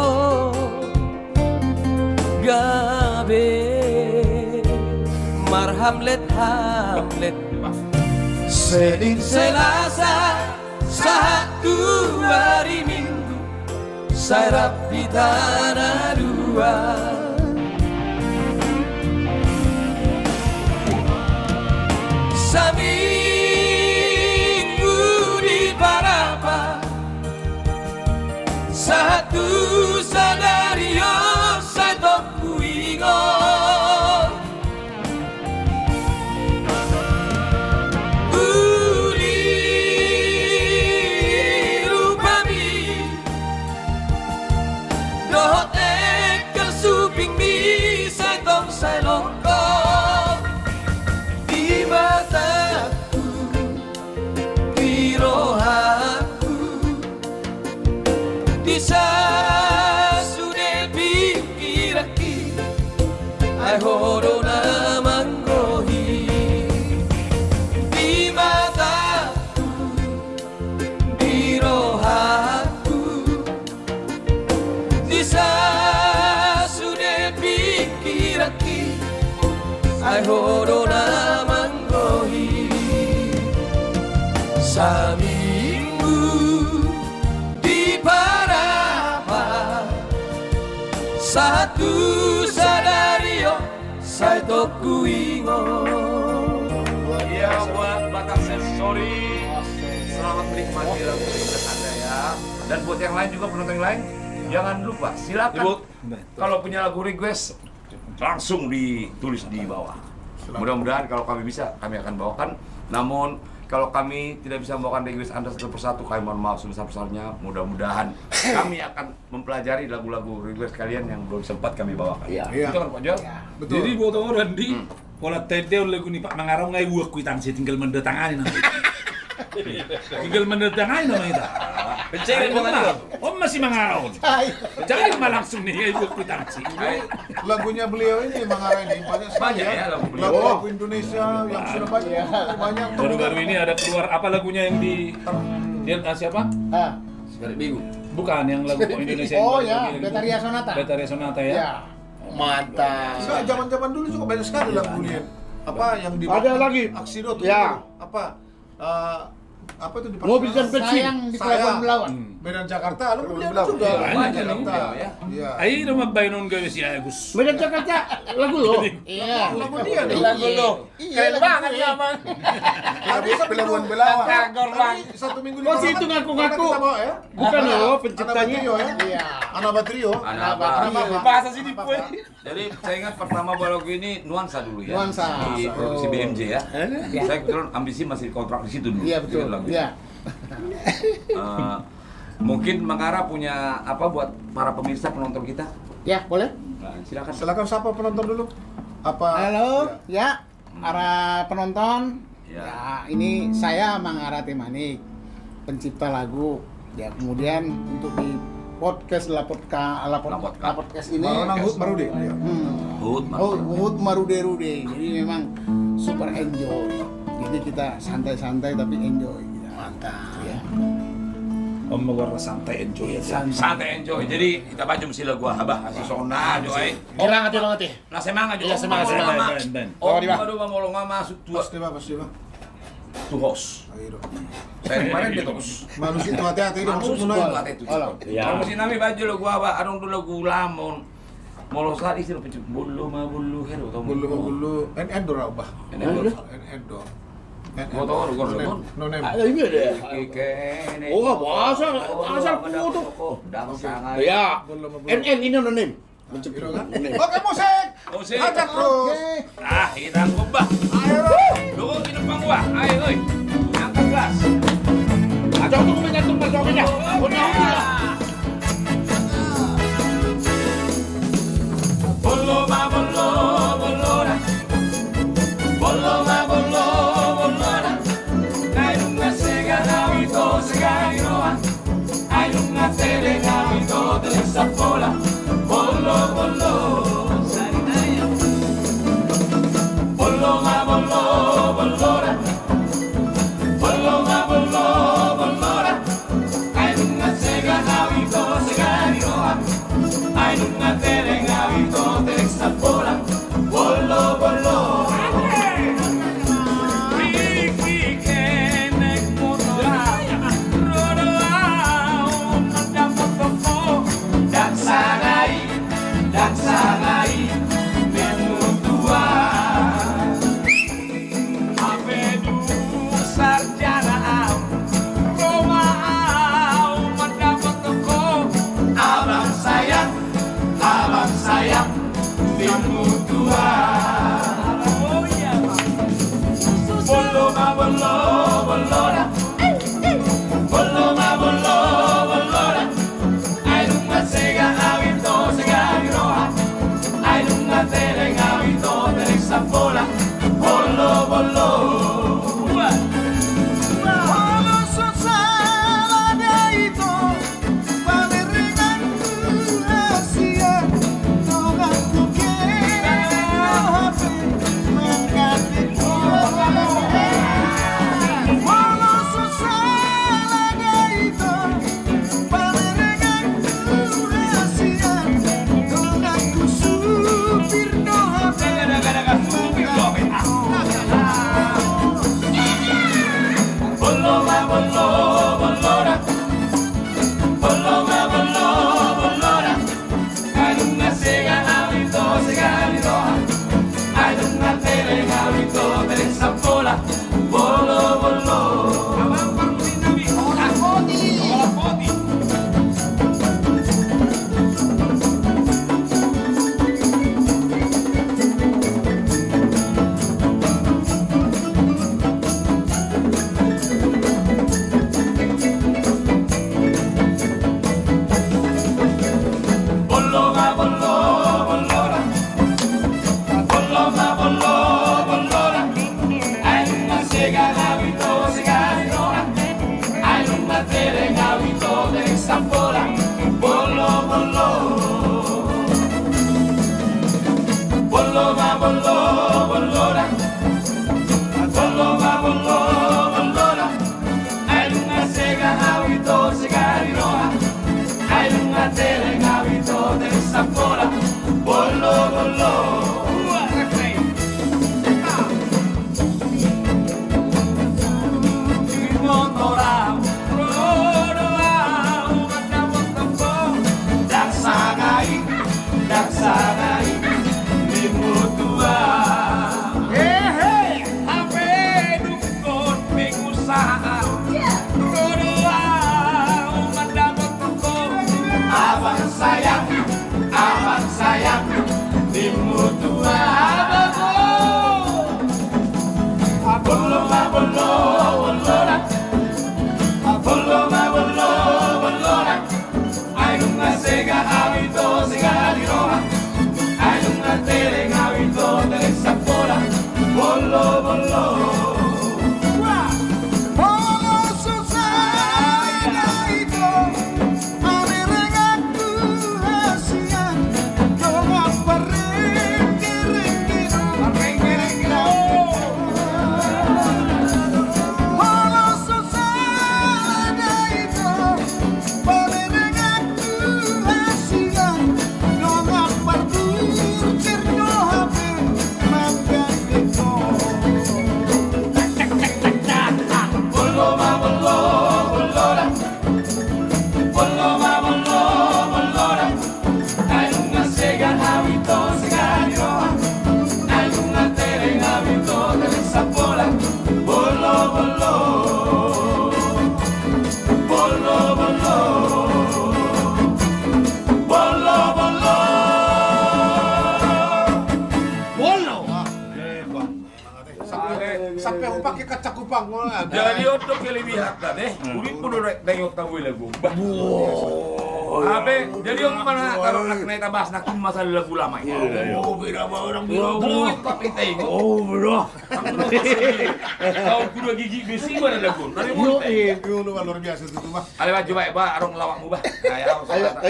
Gabe Hamlet Senin Selasa satu hari Minggu saya rap di tanah dua seminggu di Parapa satu sadario saya toku ingon di mataku, di rohaku, di sasude pikiraki, ai hodo naman gohi. Di mataku, di rohaku, di sasude pikiraki, ai hodo naman gohi. Seminggu di Parapa satu sadario saya toku ingon.
ya buat Batak Sensori, selamat menikmati lagu request Anda ya. Dan buat yang lain juga, penonton yang lain, jangan lupa silakan kalau punya lagu request langsung ditulis di bawah. Mudah-mudahan kalau kami bisa, kami akan bawakan. Namun kalau kami tidak bisa membawakan request Anda satu persatu, kami mohon maaf sebesar-besarnya. Mudah-mudahan kami akan mempelajari lagu-lagu request kalian yang belum sempat kami bawakan.
Iya.
Betul kan Pak Jo?
Betul.
Jadi buat orang di pola tete lagu ni Pak Mangarau ngai buat kuitansi tinggal mendatangani nama itu. Tinggal mendatangani nama itu.
Pencet bukan?
Oh masih Mangarau. Jangan cuma langsung nih ngai buat kuitansi.
Lagunya beliau ini Mangarau ini banyak sekali
Banyak ya lagu beliau.
lagu Indonesia yang sudah banyak
Baru-baru ini ada keluar apa lagunya yang di dia siapa?
Sekarang minggu.
Bukan yang lagu Indonesia.
Oh
yang
ya, Betaria Sonata.
Betaria Sonata ya.
Ya. Mantap.
Enggak, zaman-zaman dulu juga banyak sekali lagu dia. Apa yang di
Ada lagi.
Aksido tuh.
Ya.
Apa? Apa itu di
Mobil dan pensi.
Sayang di pelabuhan Belawan.
Medan Jakarta, lalu beliau juga.
Banyak
Banyak
nih.
Jakarta. Iya.
Ayo nama bainon gawe si Agus.
Medan Jakarta lagu lo.
Iya.
Lagu dia nih.
Lagu lo. Keren banget ya, Bang.
Pelabuhan Belawan.
Kagor, Bang.
Satu minggu di
Oh,
Belawan.
situ ngaku-ngaku.
Kita bawa ya.
Bukan lo
Ana
penciptanya.
Batrio ya.
Iya.
Ana Batrio.
Anaba.
Bahasa sini pun.
Jadi saya ingat pertama bawa lagu ini nuansa dulu ya.
Nuansa.
Di produksi BMJ ya. Saya kebetulan ambisi masih kontrak di situ dulu.
Iya betul.
Bikin lagu.
Iya.
Mungkin Mangara punya apa buat para pemirsa penonton kita?
Ya, boleh?
Nah, silakan.
Silakan sapa penonton dulu. Apa?
Halo, ya. Para penonton.
Ya.
Ya, ini saya Mangara Temanik, pencipta lagu. Ya, kemudian untuk di podcast podcast ini
Marona Hud Marude. Iya.
Hud Marude. Jadi memang super enjoy. Jadi kita santai-santai tapi enjoy. Mantap. Ya.
Om warna santai enjoy aja.
Santai enjoy. Jadi kita baca mesti lagu Abah si Sona joy.
Orang hati.
Nah semangat juga.
Iya, semangat.
Oh, di mana mau masuk tuh.
Pasti Pak.
Tuh host.
Ayo.
Saya kemarin dia host.
Manusia itu hati-hati dia masuk
Manusia
munai.
hati-hati itu. Kalau mesti nami baju lagu Abah, anong dulu lagu lamon. Molo saat istri pecuk bulu hero tau.
Bulu endor Abah.
Endor. Mau tahu lu gor
No name.
Ada ini ada. Oh, bahasa foto. Ya. NN ini no name.
Oke musik.
Musik.
Ajak terus.
Ah, hirang gobah.
Ayo.
Dukung kinepang gua. Ayo euy. Angkat kelas.
Aja untuk menyentuh masuknya.
Bolo ma bolo bolora. Bolo ma bolo bolora. Hai lunga sega navito segainoa. Hai lunga tele navito delle sapola. Bolo bolo sarinaya. Bolo ma bolo bolora. Bolo ma bolo bolora. Hai lunga sega navito segainoa. Hai lunga tele navito delle sapola. Bolo bolo. Sangai menutua Abedu sarjana Roma mendapat toko Abang sayang menutua Oh ya Bolo ma bolo bolora Bolo ma bolo bolora Ay lunga sega avito sega Tereng abito tereng sapola Bolo bolo Bolo susah ito Pameringan Asia Nogang kuke Hape Mengkati Bolo susah ito Pameringan Asia Nogang kusupir Bolo ma bolo bolora Bolo ma bolo bolora Ay lunga sega avito seganiroa Ay lunga tele avito tele sapola Bolo bolo Abang pangusin nabi Olah poti Abang sayang dimutua Bolo ma bolo bolora Bolo ma bolo bolora Ay lunga sega abito sega di Roma Ay lunga tele abito tele sapola Bolo bolo
apa yang pakai kaca kupang?
Jadi untuk kelebihan deh, ulit pun udah tengok tahu lagu. Abe, jadi yang mana kalau nak naik tabas nak masalah lagu lama ini. Oh, beda orang bilang. Tapi tengok. Oh, bro. Kau kudu gigi besi mana lagu? Tadi mau
Itu luar biasa itu mah.
Ale ba coba ba arong lawakmu ba. Ayo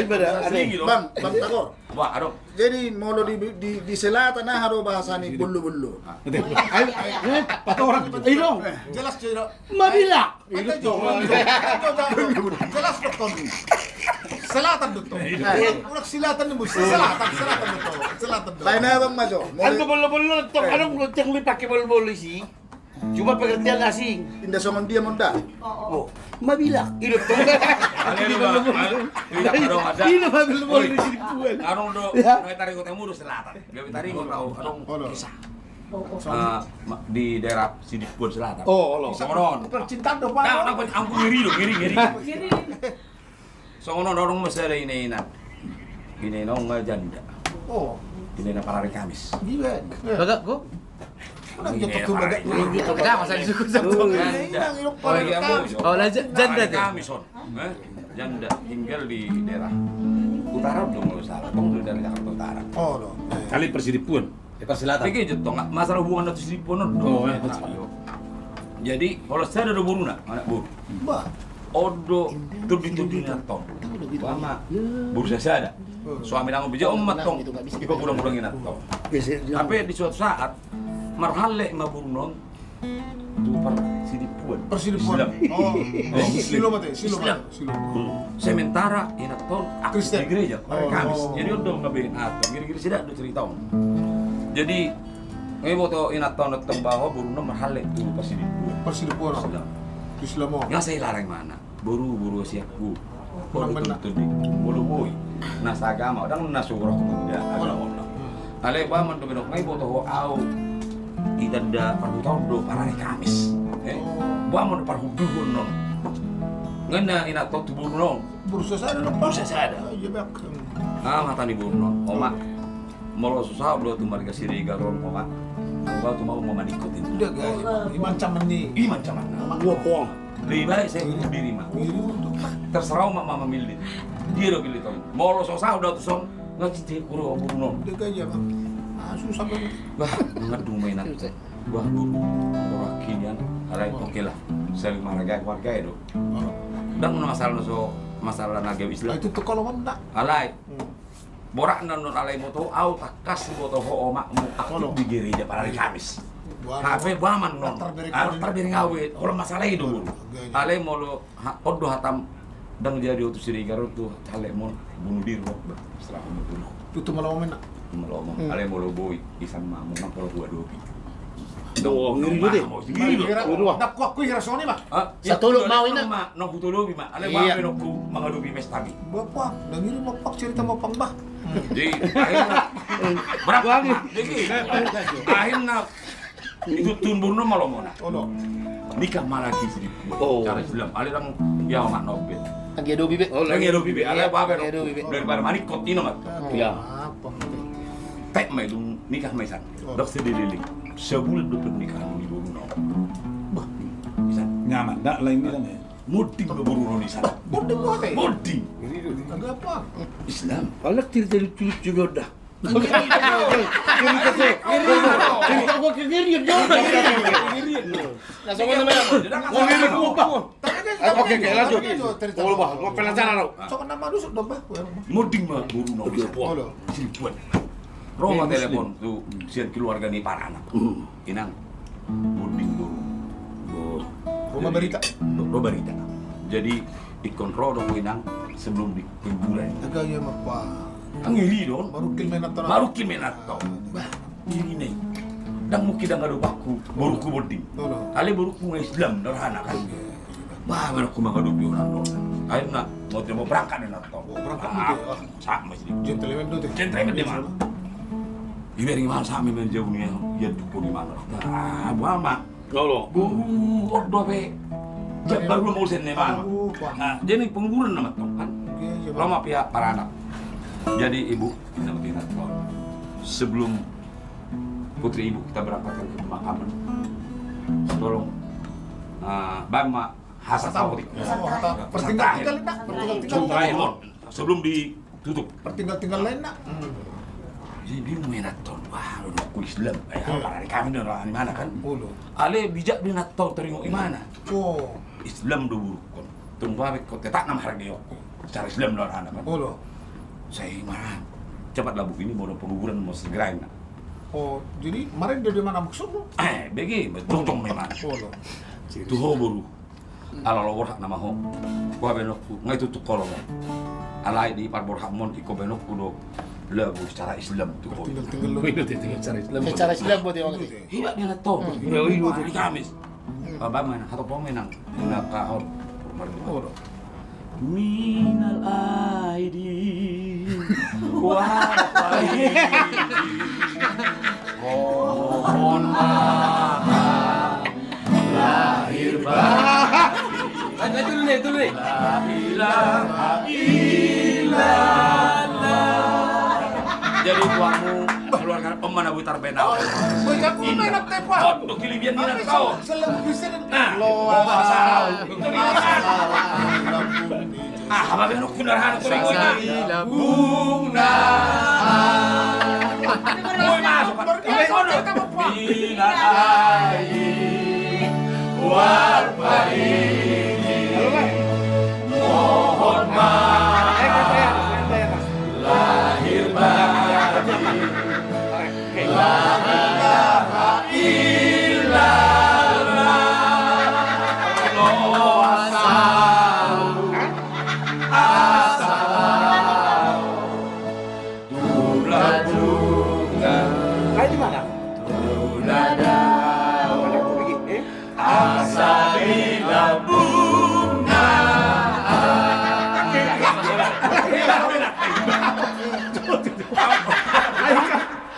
pada
Bang Takor.
Wah, arong.
Jadi molo di selatan nah haro bahasa ni bulu-bulu.
Patah orang itu dong.
Jelas cuy.
Mabila.
Jelas dokter. Selatan dokter. Urak selatan nih selatan dokter. Selatan.
Lainnya bang Majo.
Ano bolo-bolo to? Anong yang dipakai bolo-bolo sih? Cuma pengertian asing.
Indah somong dia monda.
Oh, mabila. Ilo to.
Ale ba. Tidak arong ada.
Ilo bolo-bolo di sini buan.
Arong do, ngai tarik kota muru selatan. Gawe tarik kota arong kisah. Di daerah Sidipun Selatan.
Oh, Allah.
Songonon.
Percintaan dong
Nah,
pak.
aku ngiri loh, ngiri. Songonon orang masih ada ini nong janda.
Oh,
Ini parari Kamis.
gila.
Bagak kok.
Udah jatuh tuh bagak.
Enggak, masa disuku satu.
Oh iya,
Oh, lah janda tuh.
Kamis on. Janda tinggal di daerah utara belum mau salah. Tong dari Jakarta Utara.
Oh, loh.
Kali Persidipun.
Tapi gitu nggak masalah hubungan itu sih pun. Jadi kalau saya ada buruna, anak buru.
Bah.
Odo turbin-turbinnya tong. Lama. Buru saya ada. Suami nang bija matong. Ipa kurang-kurangin tong. Tapi di suatu saat marhale maburunon tu Persidipun.
Persidipun. Oh, silo mate, silo.
Sementara inat tong aktif di gereja pada Kamis. Jadi udah ngabein atong. Gini-gini sih ada cerita. Jadi ngai foto inat tong datang bahwa burunon marhale tu
Persidipun. Islam mo.
Yang saya larang mana? Buru siapku.
Kurang benar.
Tuh di bulu boy. Nas agama, orang nas surah tidak agama. Ale ba man tuminok ngai foto ho au. Idanda parhutau do parani Kamis. Ba man parhuduhon non. Ngena inat tong tu burunon.
Bursa saya ada.
Bursa saya ada.
Iya bak.
Mata ni burunon. Oma. Molo susah bro tu marga siriga ron oma. Engkau tuh mau ikutin.
Udah guys, macam ini.
Macam mana?
Gua poang.
Lebih baik saya bunuh diri mah. Terserah mama milih. Dia lo pilih tuh. Mau lo susah udah tuh son nggak cinta kuro bunuh.
Udah guys ya bang. Susah banget.
Bah, ngadu mainan. Bah, orang kinian. Alai oke lah. Saling menghargai warga itu. Dan masalah naga Islam.
Itu tuh kalau mana?
Alai. Borak nan alai moto au takas moto ho omak mu aktif di gereja pada hari Kamis. HP baman non. Terbering awet. Orang masalah itu dulu. Alai molo odo hatam dang jadi utus sirigar tu alai mau bunuh diri setelah bunuh.
Itu malah mana?
Melomong. Alai molo boy isan mamu nang polo 22.
Oh, ngiri deh.
Dak kuak kuih rasoni mah.
Satulog mau ina.
Nang hutulobi mah. Alai bae no ku mangalubi mestami.
Bapak, dangiri mau pak cerita mau pang bah.
Di akhirnya berapa nih? Akhirnya itu tunburno malomona.
Oh no.
Nikah malaki sih. Cara Islam. Ali orang ya mak nobel.
Lagi ada bibi.
Oh lagi ada bibi. Ada apa
Lagi ada bibi.
daripada manikot ini mat.
Ya.
Apa?
Tek mai dong nikah maisan. Dok sedililing. Sebulan dua pernikahan di Bruno. Bah, bisa
Nyaman, dak lain ni sana.
muding ke Bruno di sana.
Muding apa?
Muding.
Agak apa?
Islam.
Alak cerita lucu-lucu juga dah. Oke, lanjut. Mau bah, mau penasaran lo.
Sok nama dulu dong bah.
Muding mah Bruno di sana. Silpuan. Roma telepon tuh sian keluarga nih para anak. Inang muding Bruno.
Rumah berita.
Rumah berita. Jadi dikontrol dong inang sebelum di kuburan.
Agak ya mah pak.
Angiri dong.
Marukil menato.
Marukil menato. Bah, ini nih. Dan mungkin dah ngadu baku, baruku berding. Ale baruku Islam darhana kan. Bah, baruku mengadu orang dong. Ayo nak mau berangkat nih nato.
Berangkat deh.
Sama sih.
Gentleman dulu deh.
Gentleman di mana? Iberi mana sama menjauh nih ya dukun di mana? Ah, buama.
Kalau
Ordo be. Baru mau sen nih mana? Nah, jadi penguburan nama tong kan. Lama pihak para anak. Jadi ibu nama kita sebelum putri ibu kita berangkat ke pemakaman tolong Bama Hasan tahu
Pertinggal-tinggal nak, pertinggal-tinggal.
sebelum ditutup.
Pertinggal-tinggal lain nak.
Jadi menaton, wah lu aku Islam, orang kami orang mana kan?
Ulu.
Ale bijak dia nak tahu teringo imana.
Oh.
Islam dulu kon. Tunggu apa kau tak nama harga yo. Secara Islam luar anak kan.
Ulu.
Saya marah. Cepatlah bu ini mau penguburan mau segerain.
Oh, jadi kemarin dari mana maksudmu?
Begi betul memang.
Ulu.
Tuh buru. Ala lawor hak nama ho. Ko benok ngai tutup kolong. Alai di par borhak mon iko benok kudo. Lagu secara Islam tuh kok.
Tinggal-tinggal lu.
Itu secara Islam.
Secara Islam buat yang itu.
Hiba dia nak tahu. Hiba di Kamis. Baba mana atau pemenang nak kahor.
Ulu.
Minal aidin wa mohon maaf lahir batin.
Itu nih.
La ilaha illallah. Jadi tuamu keluarkan pemana butar benal.
Bukan main nak tepat.
Oh, untuk kilibian dia nak tahu.
Selalu bisa.
Apa benok kundarhan ko ringo na. Buna. Moy masuk. Bila ai wal mohon maaf lahir batin. La ilaha illallah.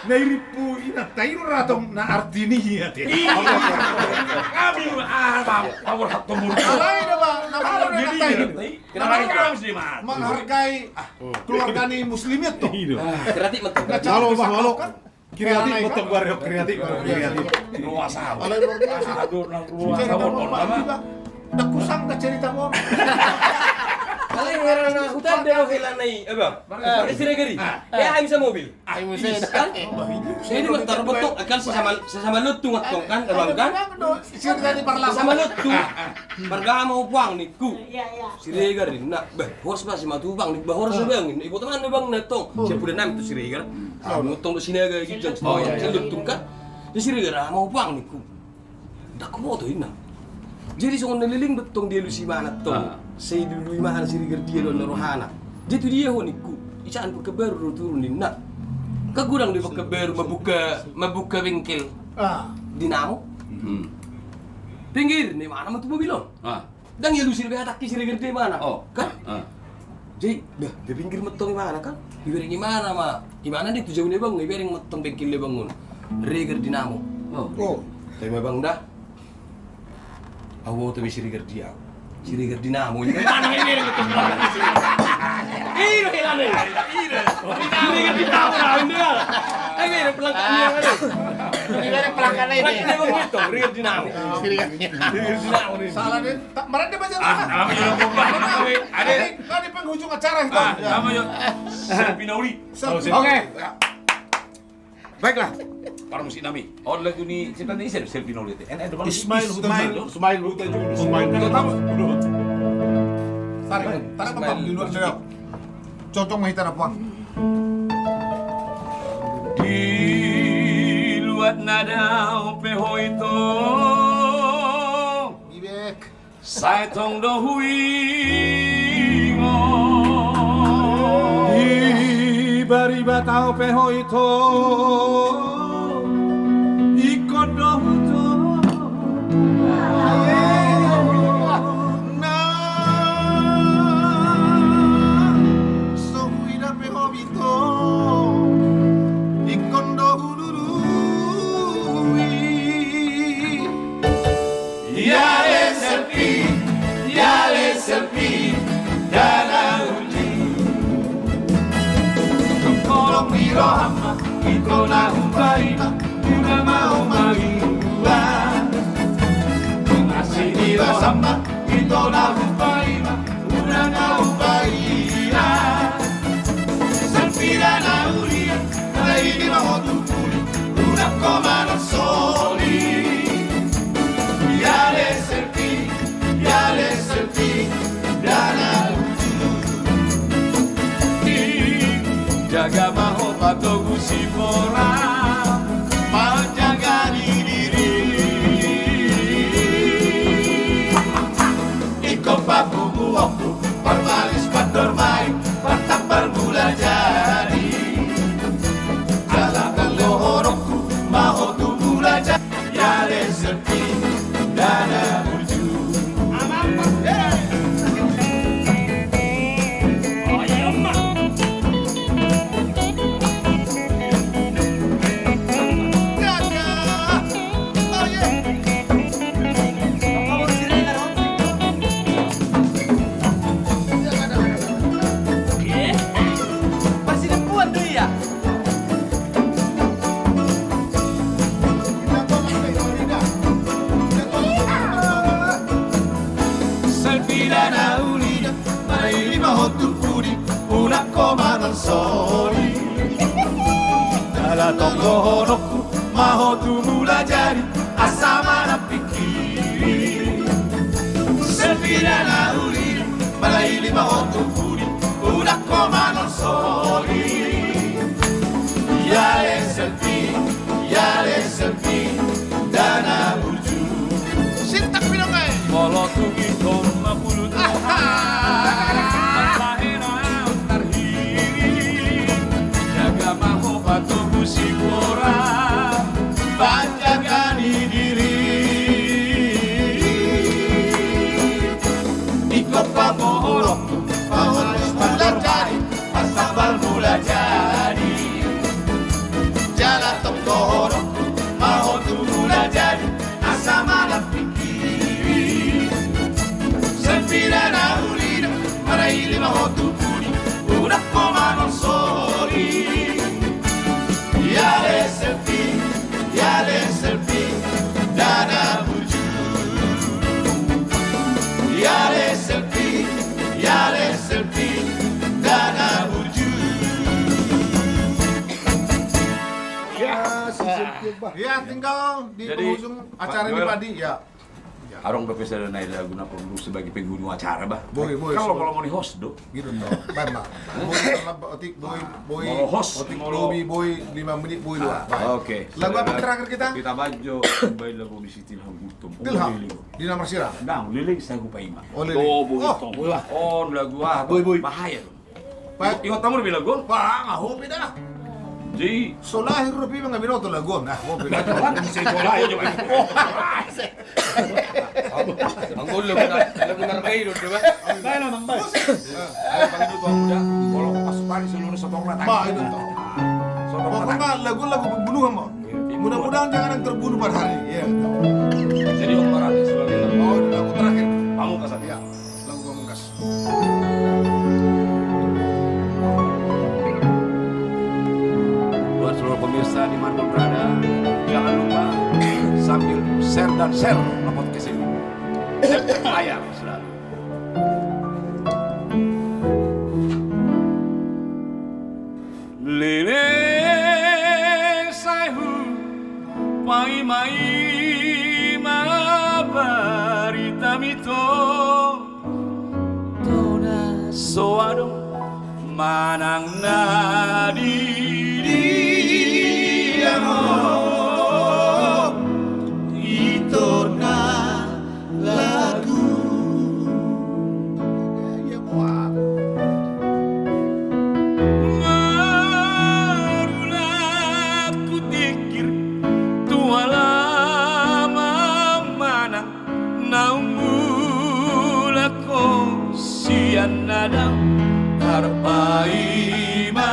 Nairipu ina tairo ratong na artini ya te.
Kami power hak tumur.
Alay na ba? Namalo na tayo. Menghargai keluarga ni muslimnya tuh.
Kreatif betul.
Halo Bang, halo. Kreatif betul baru kreatif.
Luas awal.
Alay luar biasa.
Aduh, nang luas
Cerita
awal.
mo ba? Nakusang ka cerita mo.
Kalau yang heran hutan dia hilang naik, apa? Istri geri. Ayah bisa mobil. Kan? Ini betul betul kan sesama lutung atau kan, orang kan?
Cerita di parla
Sesama lutung. Marga mau puang nih ku.
Iya, iya.
Siregar ini nak, horse masih matu bang, nih horse bang, ibu teman bang netong. Siapa udah nam itu siregar? Nutong di sini agak gitu, oh ya, lutung kan? Di siregar mau puang nih ku. Dak mau tuh ini. Jadi soal neliling betong dia lu si mana tong. Saya dulu mana siregar dia lu rohana. Jadi tu dia honiku. Icaan berkebaru turunin nak. Kagurang di berkebaru membuka bengkel. Dinamo. Pinggir nih mana tuh mobil lo? Dan ya lu siregar taki siregar dia mana? Oh, kan? Jadi dah di pinggir metong mana kan? Ibering gimana mah? Gimana nih tujuan nih bang? Ibering metong bengkel dia bangun. Regar dinamo. Oh. Tapi bang dah. Awo tuh siregar dia. Siregar dinamo. Mana ini betul. Ini hilang nih. Siregar dinamo lah ini. Ini pelanggannya ada.
Ini pelanggan ini.
Pelanggannya begitu. Siregar dinamo. Siregar dinamo ini.
Salah deh. Kemarin dia baca mana?
Namanya bomba.
Ada di penghujung acara itu.
Namanya Selpinauli.
Oke.
Baiklah. Para musik nami. Oh lagu ni cerita ni Selpinauli itu.
Ismail Huta Julu. Tarik apa di luar jawab. Cocok mahitan apa?
Di luar nada peho itu.
Ibek.
Saya tong do hui ngo.
Di batao peho itu. Ikon do huto.
Iko na humbaina, una mau magiwa. Mau tu mula jadi asa mana pikir Sepira la uli Malaili mahotu puri Una coma non soli Ya es el fin Dana burju
Sintak pinangay.
Molo tu gito mapulut Matahina ang tarhiri Jaga maho batu musikora Panjagani diri Ikut pamoholo Paholos mula jadi Asabal mula jadi Jalan tokoro Maho tu mula jadi Asa malam pikir Sempira na ulino Maraili maho tu puri Una coma non soli Ya es el fin Dana buju Ya es el fin Dana buju
Ya, tinggal di
Jadi,
penghujung acara
Pak
ini
Joel.
Padi. Ya.
Arong berpesta dan naik lagu napa dulu sebagai penghulu acara bah.
Boy.
Kalau mau di host do.
Gitu toh. Bama. Boy.
Mau host,
Otik
mau
lobby boy 5 menit boy dua.
Oke.
Lagu apa terakhir kita?
Kita bajo bayi lagu di situ Hambutum.
Tilham. Di Namar Sirah.
Nah, liling saya lupa ima.
Oh, Lili.
Oh, lagu
Boy.
bahaya loh.
Pak,
Ingat tamu lebih lagu?
Pak, ngaho beda.
Jadi
Solahir rupi mga binoto lagu. Nah, mo beda.
saya coba aja coba.
Ang gulo ko na. Alam mo na kayo, di ba?
Baik lah, Bang Bay. Ayo bagi itu tuan muda. Kalau pas pari seluruh sotong latang.
Pak, itu toh.
Sotong latang.
Pokoknya lagu-lagu pembunuhan mo. Mudah-mudahan jangan yang terbunuh pada hari. Iya.
Jadi orang sebagai lagu.
Oh, ini lagu terakhir.
Pamungkas ya.
Ya, lagu pamungkas.
Buat seluruh pemirsa di mana pun berada, jangan lupa sambil share dan share podcast ini. Layar selalu. Lele sayu pai mai mabarita mito tona soado manang nadi
Ito na lagu Barulah ku tikir tua lama manang naumula ko sian nadang harpaima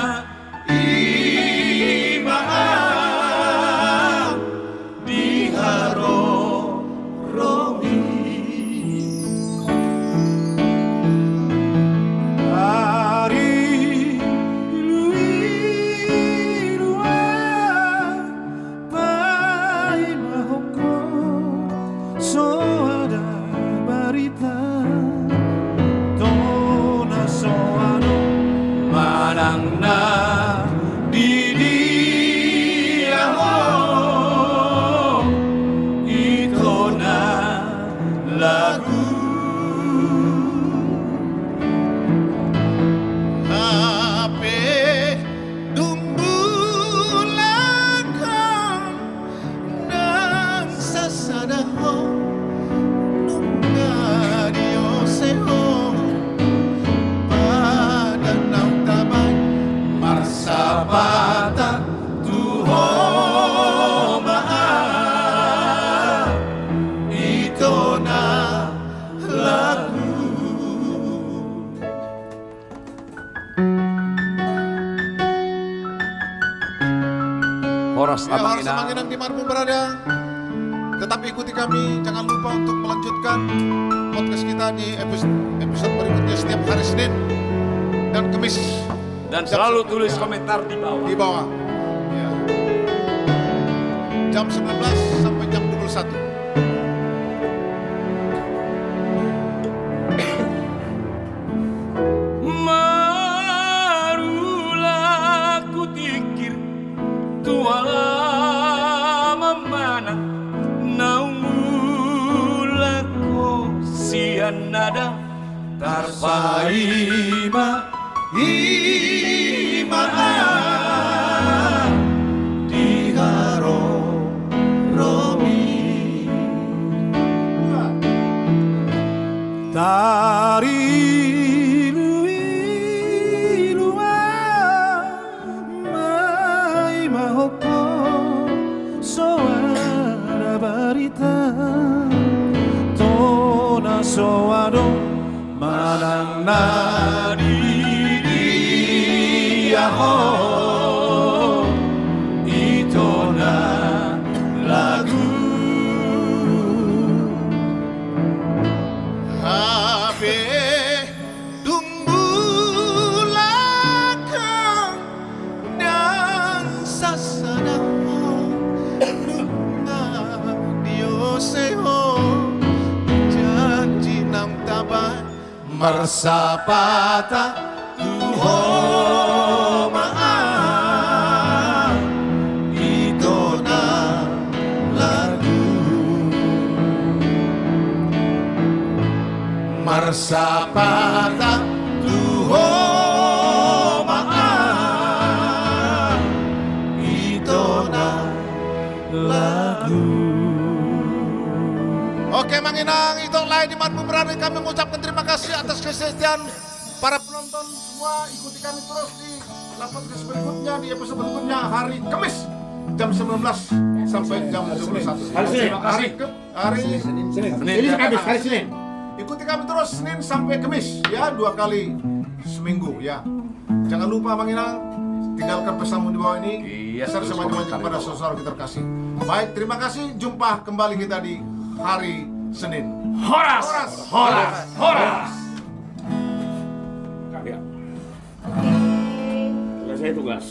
di haro romi hari luirua pai mahoko so ada barita tona soano manang na di dia ito na lagu Hape dumbulan ng sasadaho nung nadioseho Padanang tamay marsabata tuho ito na lagu
Horas
Ya,
abang
harus
ina.
semakin di mana pun berada. Tetap ikuti kami. Jangan lupa untuk melanjutkan podcast kita di episode berikutnya setiap hari Senin dan Kamis
Dan selalu tulis komentar di bawah.
di bawah. Ya. Jam 19 sampai jam 21.
Marulah ku tikir tua lama
nada
Tarpaima Imaan Diharo Romi Tari Lui Lua Mai Mahoko Soara Barita Tona Soado Manang nadi dia ho ito na lagu Habe dumbulakang dan sasadamo nunga dioseho janji nam taban Marsapata tuho maan ito na lagu Marsapata tuho maan ito na lagu. Oke Manginang, itu lain di mana berada kami mengucapkan terima kasih atas kesetiaan para penonton semua. Ikuti kami terus di podcast berikutnya, di episode berikutnya hari Kamis jam 19 sampai jam 21. Hari Senin. Hari Senin. Ikuti kami terus Senin sampai Kamis ya, 2 kali seminggu ya. Jangan lupa Manginang, tinggalkan pesanmu di bawah ini. Share sebanyak-banyak kepada saudara kita terkasih. Baik, terima kasih. Jumpa kembali kita di hari Senin. Horas.
Selesai tugas.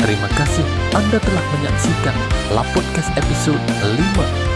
Terima kasih Anda telah menyaksikan La Podcast episode 5.